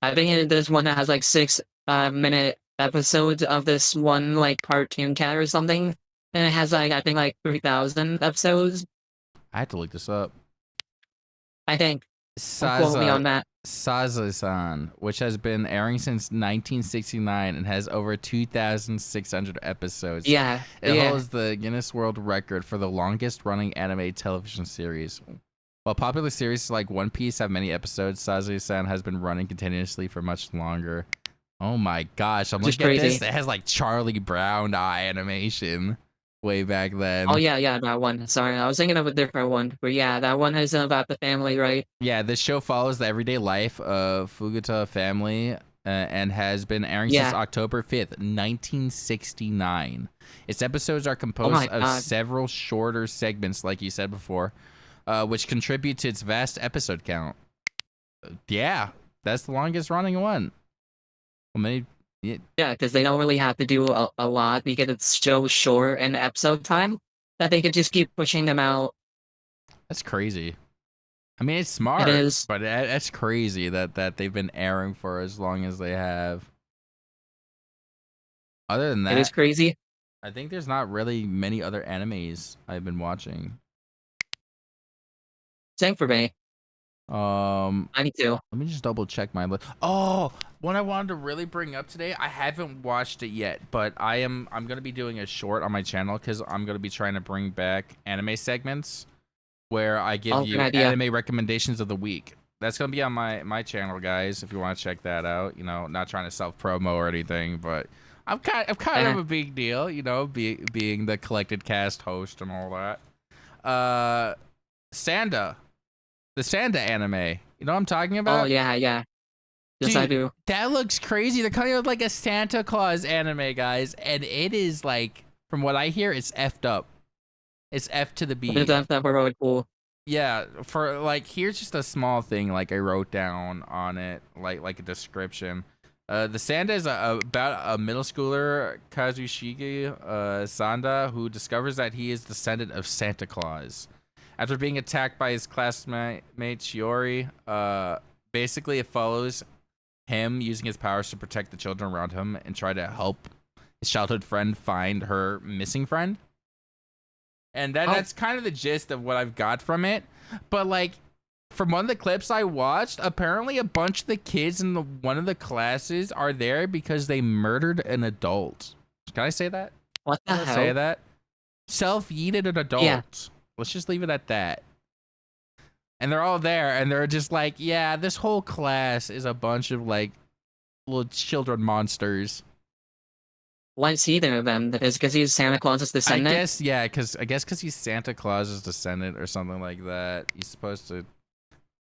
I think there's one that has like 6 minute episodes of this one like cartoon cat or something. And it has like I think like 3,000 episodes. I had to look this up. I think. Don't quote me Saza on that. Saza-san, which has been airing since 1969 and has over 2,600 episodes. Yeah, It yeah. holds the Guinness World Record for the longest running anime television series. While popular series like One Piece have many episodes, Saza-san has been running continuously for much longer. Oh my gosh, I'm Just looking at this. crazy. It has like Charlie Brown eye animation way back Oh then. yeah, yeah, that one. Sorry, I was thinking of a different one. But yeah, that one is about the family, right? Yeah, this show follows the everyday life of Fugata family and has been airing since Yeah. October 5th, 1969. Its episodes are Oh composed my of god. several shorter segments, like you said before, which contribute to its vast episode count. Yeah, that's the longest running one. Well, maybe, yeah, Yeah, because they don't really have to do a lot because it's so short in episode time that they can just keep pushing them out. that's crazy. I mean, it's It smart, is. but that's crazy that they've been airing for as long as they have. Other than It is that, crazy. I think there's not really many other animes I've been watching. Same for me. Um, I need to. let me just double check my list. Oh, one I wanted to really bring up today. I haven't watched it yet, but I'm gonna be doing a short on my channel because I'm gonna be trying to bring back anime segments where I give Oh, good you idea. anime recommendations of the week. That's gonna be on my channel, guys. If you want to check that out, you know, not trying to self promo or anything, but I'm kind of Uh, a big deal, you know, being the collected cast host and all that. Sanda, the Sanda anime. You know what I'm talking oh about? yeah, yeah. Yes, I Dude, do. that looks crazy. They're coming out with like a Santa Claus anime, guys, and it is like From what I hear, it's effed up. It's F to the B. That were really cool. Yeah, for like, here's just a small thing like I wrote down on it, like a description. The Sanda is about a middle schooler, Kazushige Sanda, who discovers that he is descendant of Santa Claus. After being attacked by his classmate Shiori, basically it follows him using his powers to protect the children around him and try to help his childhood friend find her missing friend. And that's kind of the gist of what I've got from it. But like, from one of the clips I watched, apparently a bunch of the kids in one of the classes are there because they murdered an adult. Can I say that? What the hell? Say that? Self-yeeted an adult. Yeah. Let's just leave it at that. And they're all there, and they're just like, yeah, this whole class is a bunch of like little children monsters. Why is he there then? Is because he's Santa Claus's descendant? I guess, yeah, because he's Santa Claus's descendant or something like that. He's supposed to,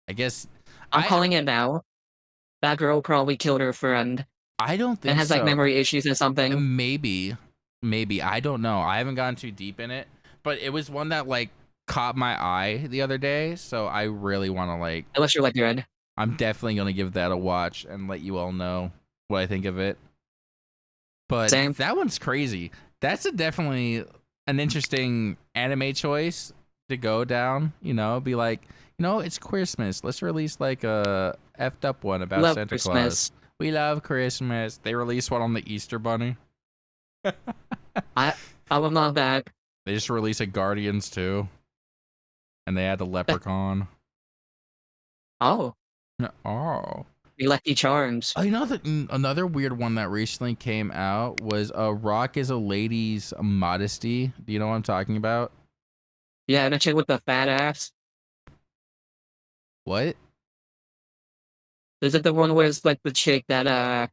I guess. I'm calling it now. That girl probably killed her friend. I don't think so. And has like memory issues or something. Maybe. I don't know. I haven't gone too deep in it, but it was one that like caught my eye the other day, so I really want to like. Unless you're like red. I'm definitely gonna give that a watch and let you all know what I think of it. But Same. That one's crazy. That's definitely an interesting anime choice to go down. You know, be like, you know, it's Christmas. Let's release like a effed up one about Santa Claus. We love Christmas. They released one on the Easter Bunny. I will not that. They just released a Guardians too, and they had the Leprechaun. Oh. Oh. Lucky Charms. Another weird one that recently came out was Rock is a Lady's Modesty. Do you know what I'm talking about? Yeah, the chick with the fat ass. What? Is it the one where it's like the chick that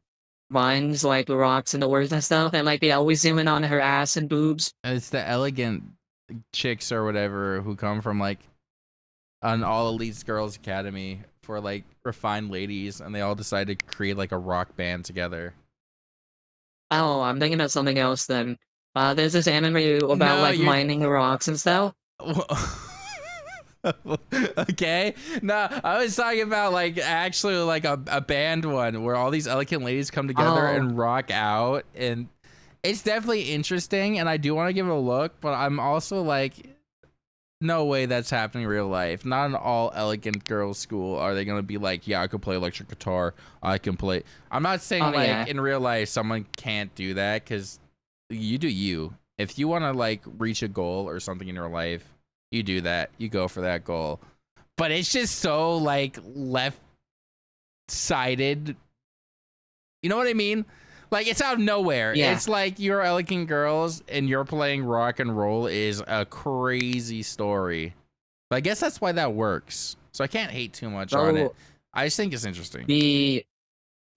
finds like rocks in the woods and stuff, and like they always zoom in on her ass and boobs? It's the elegant chicks or whatever who come from like an all elites girls academy for like refined ladies, and they all decide to create like a rock band together. Oh, I'm thinking of something else then. There's this anime about like mining the rocks and stuff. Okay, no, I was talking about like actually like a band one where all these elegant ladies come together and rock out, and it's definitely interesting, and I do want to give it a look, but I'm also like, no way that's happening in real life. Not in all elegant girls' school are they gonna be like, yeah, I can play electric guitar. I can play. I'm not saying in real life someone can't do that, because you do you. If you want to like reach a goal or something in your life, you do that. You go for that goal. But it's just so like left-sided. You know what I mean? Like, it's out of nowhere. Yeah. It's like you're elegant girls and you're playing rock and roll is a crazy story. But I guess that's why that works. So I can't hate too much on it. I just think it's interesting. The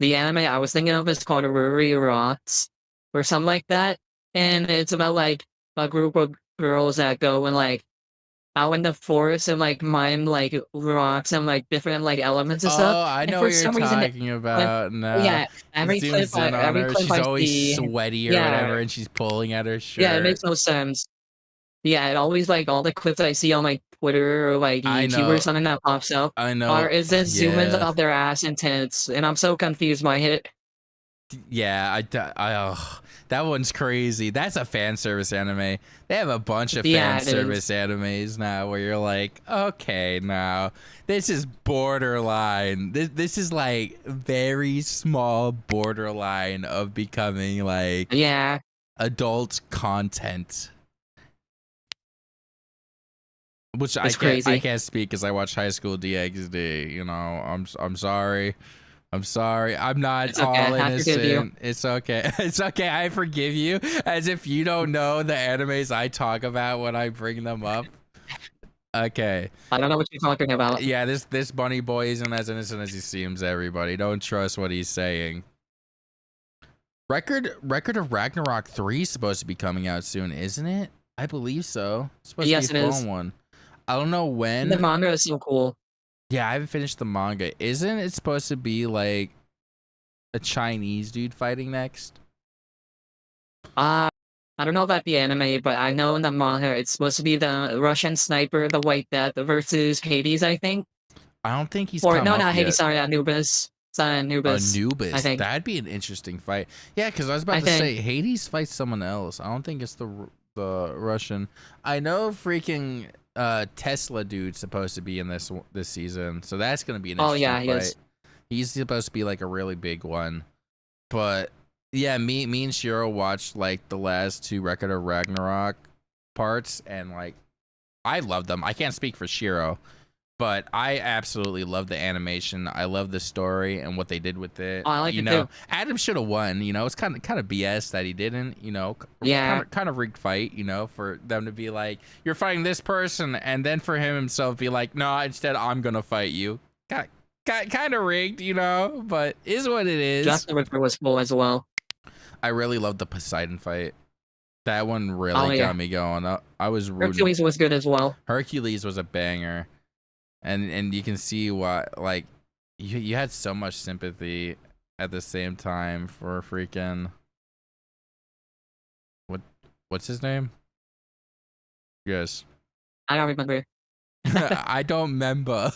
anime I was thinking of is called Ruri Rocks or something like that. And it's about like a group of girls that go and like out in the forest and like mine like rocks and like different like elements and stuff. Oh, I know what you're talking about. No. Yeah, every clip, she's always sweaty or whatever, and she's pulling at her shirt. Yeah, it makes no sense. Yeah, it always like all the clips I see on like Twitter or like YouTube or something that pops up. I know. Is this zoom ins of their ass and tits, and I'm so confused by it. Yeah, that one's crazy. That's a fan service anime. They have a bunch of fan service animes now where you're like, okay, now this is borderline. This is like very small borderline of becoming like adult content. Which I can't speak because I watched High School DxD. You know, I'm sorry. I'm sorry. I'm not all innocent. It's okay. It's okay. I forgive you. As if you don't know the animes I talk about when I bring them up. Okay. I don't know what you're talking about. Yeah, this bunny boy isn't as innocent as he seems, everybody. Don't trust what he's saying. Record of Ragnarok 3 is supposed to be coming out soon, isn't it? I believe so. It's supposed to be a full one. I don't know when. The manga is so cool. Yeah, I haven't finished the manga. Isn't it supposed to be like a Chinese dude fighting next? I don't know about the anime, but I know in the manga it's supposed to be the Russian sniper, the White Death versus Hades, I think. I don't think he's Or come no, up not Hades. yet. Sorry, Anubis. It's Anubis. I Anubis. think. That'd be an interesting fight. Yeah, because I was about I to say think. Hades fights someone else. I don't think it's the Russian. I know freaking Tesla dude's supposed to be in this season, so that's gonna be an Oh interesting yeah, he fight. is. He's supposed to be like a really big one. But yeah, me and Shiro watched like the last two Record of Ragnarok parts, and like I love them. I can't speak for Shiro, but I absolutely love the animation. I love the story and what they did with it. Oh, I like You it know, too. Adam should have won. You know, it's kind of BS that he didn't. You know, Yeah, kind of rigged fight. You know, for them to be like, you're fighting this person, and then for him himself be like, no, instead I'm gonna fight you. Kind of rigged, you know, but is what it Jack is. the Ripper was cool as well. I really love the Poseidon fight. That one really Oh got yeah, me going. I was rooting. Hercules was good as well. Hercules was a banger, and you can see why. Like, you had so much sympathy at the same time for freaking what what's his name? Yes. I don't remember. I don't remember.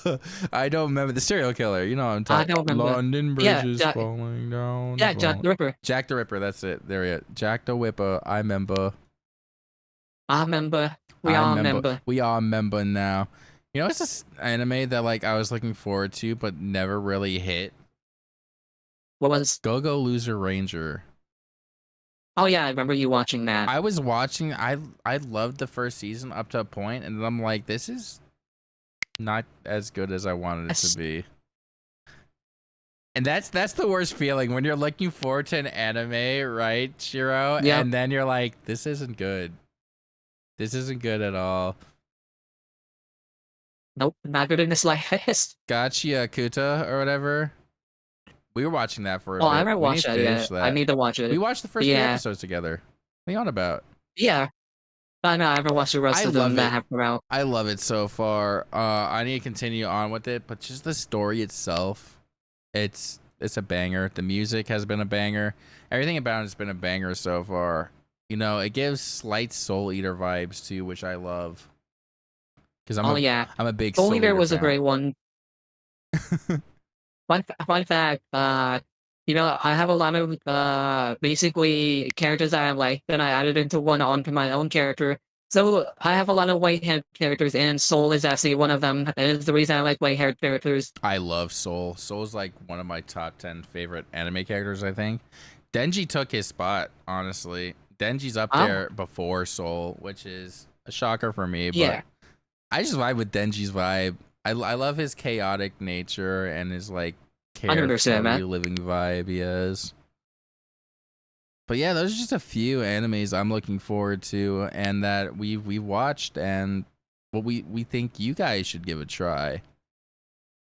I don't remember the serial killer. You know what I'm I talking. don't remember. London Bridge Yeah, is Jack. falling down. Yeah, Jack the Ripper. Jack the Ripper. That's it. There he is. Jack the Ripper. I remember. I remember. We I all remember. remember. We all remember now. You know, it's this anime that like I was looking forward to, but never really hit. What was? Go Go Loser Ranger. Oh yeah, I remember you watching that. I was watching. I loved the first season up to a point, and then I'm like, this is not as good as I wanted it to be. And that's the worst feeling when you're looking forward to an anime, right, Shiro? Yeah. And then you're like, this isn't good. This isn't good at all. Nope, not good in the slightest. Gotcha, Kuta or whatever. We were watching that for a Oh, bit. I haven't We need watched to that finish yet. that. I need to watch it. We watched the first few Yeah. episodes together. What are you on about? Yeah. I know I haven't watched the rest I of love them that it. have come out. I love it so far. I need to continue on with it, but just the story itself, it's a banger. The music has been a banger. Everything about it's been a banger so far. You know, it gives slight Soul Eater vibes too, which I love. Because I'm a big Soul Soul Eater Eater was fan. a great one. Fun fact, you know, I have a lot of basically characters that I like, and I added into one onto my own character. So I have a lot of white-haired characters, and Soul is actually one of them. That is the reason I like white-haired characters. I love Soul. Soul's like one of my top 10 favorite anime characters, I think. Denji took his spot, honestly. Denji's up there before Soul, which is a shocker for me, but Yeah. I just vibe with Denji's vibe. I love his chaotic nature and his like carefree living vibe he has. But yeah, those are just a few animes I'm looking forward to and that we've watched and what we think you guys should give a try.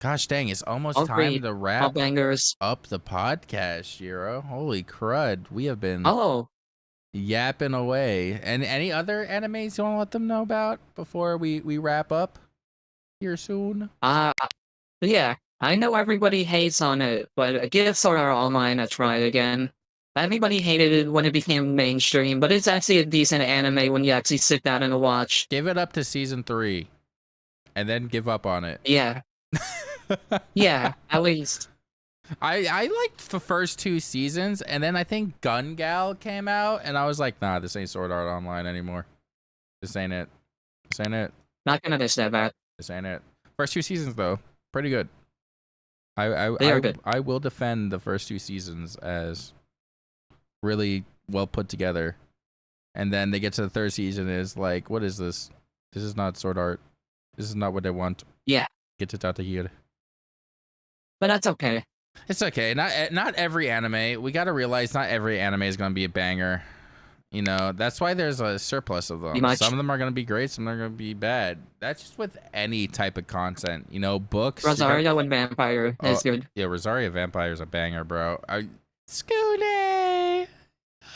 Gosh dang, it's almost time to wrap up the podcast, Shiro. Holy crud. We have been yapping away. And any other animes you want to let them know about before we wrap up here soon? Yeah, I know everybody hates on it, but give Sword Art Online a try again. Everybody hated it when it became mainstream, but it's actually a decent anime when you actually sit down and watch. Give it up to season 3, and then give up on it. Yeah. Yeah, at least. I liked the first 2 seasons, and then I think Gun Gal came out, and I was like, nah, this ain't Sword Art Online anymore. This ain't it. This ain't it. Not gonna miss that. This ain't it. First 2 seasons, though, pretty good. They are good. I will defend the first 2 seasons as really well put together. And then they get to the 3rd season, and it's like, what is this? This is not Sword Art. This is not what I want. Yeah. Get it out of here. But that's okay. It's okay. Not every anime. We got to realize not every anime is going to be a banger. You know, that's why there's a surplus of them. Some of them are going to be great. Some are going to be bad. That's just with any type of content. You know, books. Rosario and Vampire is good. Yeah, Rosario Vampire is a banger, bro. Skoolie.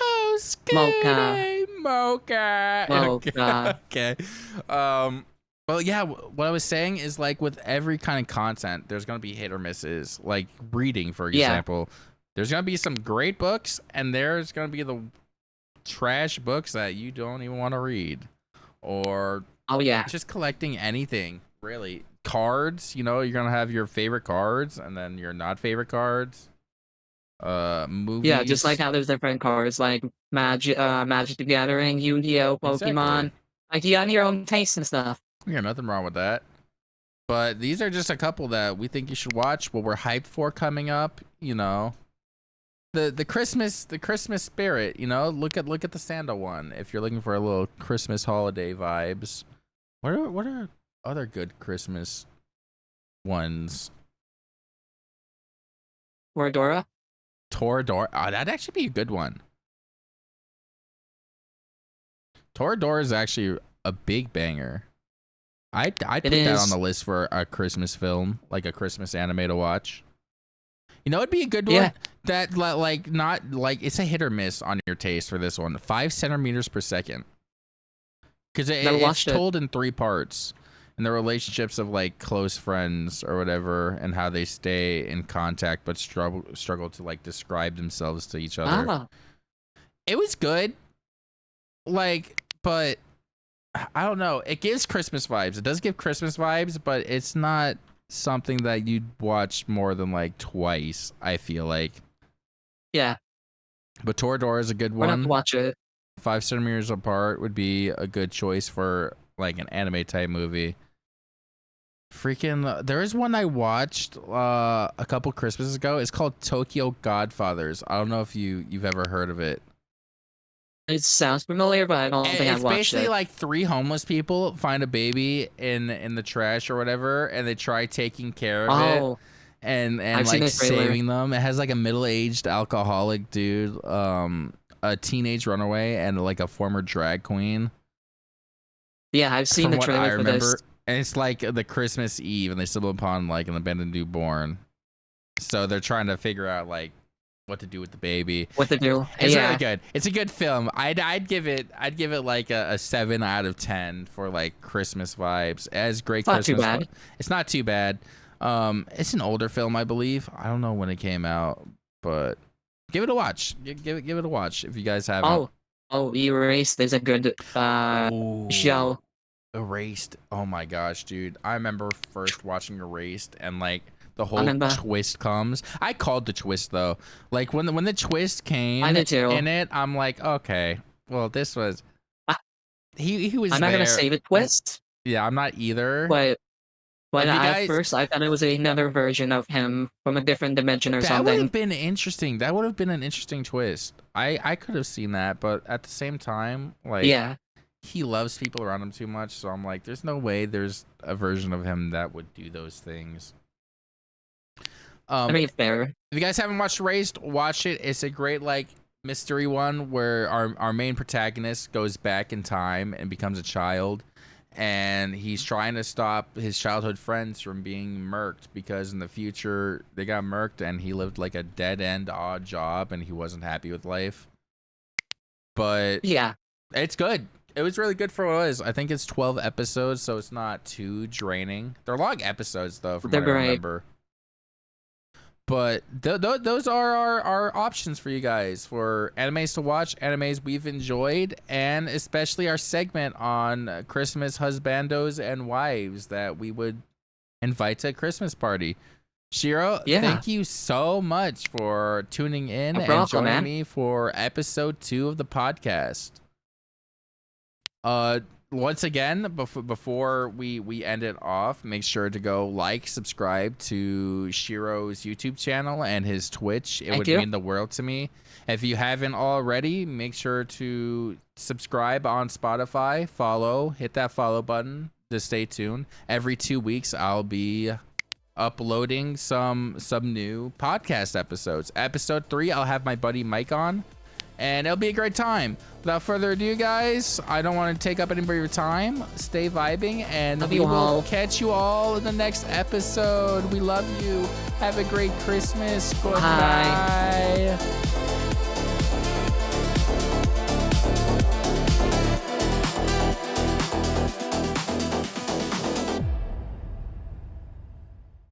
Oh, Skoolie. Mocha. Okay. Well, yeah, what I was saying is like with every kind of content, there's going to be hit or misses. Like reading, for example. There's going to be some great books, and there's going to be the trash books that you don't even want to read, or Oh yeah. just collecting anything really. Cards, you know, you're gonna have your favorite cards and then your not favorite cards. Yeah, just like Movies. how there's different cards like Magic the Gathering, Yu-Gi-Oh, Exactly. Pokemon. Like you got your own taste and stuff. Yeah, nothing wrong with that. But these are just a couple that we think you should watch. What we're hyped for coming up, you know. The Christmas spirit, you know. Look at the Santa one if you're looking for a little Christmas holiday vibes. What are other good Christmas ones? Toradora. Toradora. Oh, that'd actually be a good one. Toradora is actually a big banger. I'd put that on the list for a Christmas film, like a Christmas anime to watch. You know, it'd be a good one. Yeah. That like not like it's a hit or miss on your taste for this one. 5 centimeters per second, because it's told in 3 parts, and the relationships of like close friends or whatever, and how they stay in contact but struggle to like describe themselves to each other. Ah. It was good, like, but I don't know. It gives Christmas vibes. It does give Christmas vibes, but it's not something that you'd watch more than like twice, I feel like. Yeah. But Toradora is a good We're one. not to watch it. 5 centimeters apart would be a good choice for like an anime type movie. Freaking, there is one I watched a couple Christmases ago. It's called Tokyo Godfathers. I don't know if you've ever heard of it. It sounds familiar, but I don't think I've watched it. It's basically like 3 homeless people find a baby in the trash or whatever, and they try taking care of it and like saving them. It has like a middle-aged alcoholic dude, a teenage runaway, and like a former drag queen. Yeah, I've seen the trailer for this. And it's like the Christmas Eve, and they stumble upon like an abandoned newborn. So they're trying to figure out like what to do with the baby. What to do? It's really good. It's a good film. I'd give it like a 7 out of 10 for like Christmas vibes. It has great Christmas. Not too bad. It's not too bad. It's an older film, I believe. I don't know when it came out, but give it a watch. Give it a watch if you guys haven't. Erased is a good show. Erased. Oh my gosh, dude. I remember first watching Erased, and like the whole twist comes. I called the twist though. Like when the twist came in it, I'm like, okay, well this was he was. I'm not gonna say the twist. Yeah, I'm not either. But at first I thought it was another version of him from a different dimension or something. That would have been interesting. That would have been an interesting twist. I could have seen that, but at the same time, like, yeah, he loves people around him too much. So I'm like, there's no way there's a version of him that would do those things. I mean, fair. If you guys haven't watched Erased, watch it. It's a great like mystery one where our main protagonist goes back in time and becomes a child, and he's trying to stop his childhood friends from being murked, because in the future they got murked and he lived like a dead-end odd job and he wasn't happy with life. But yeah, it's good. It was really good for what it was. I think it's 12 episodes, so it's not too draining. They're long episodes though, from what I remember. But those are our options for you guys for animes to watch, animes we've enjoyed, and especially our segment on Christmas husbandos and wives that we would invite to a Christmas party. Shiro, thank you so much for tuning in and joining me for episode 2 of the podcast. Once again, before we end it off, make sure to go like, subscribe to Shiro's YouTube channel and his Twitch. It would mean the world to me. If you haven't already, make sure to subscribe on Spotify, hit that follow button to stay tuned. Every 2 weeks, I'll be uploading some new podcast episodes. Episode 3, I'll have my buddy Mike on, and it'll be a great time. Without further ado, guys, I don't want to take up any more of your time. Stay vibing, and we will catch you all in the next episode. We love you. Have a great Christmas. Goodbye.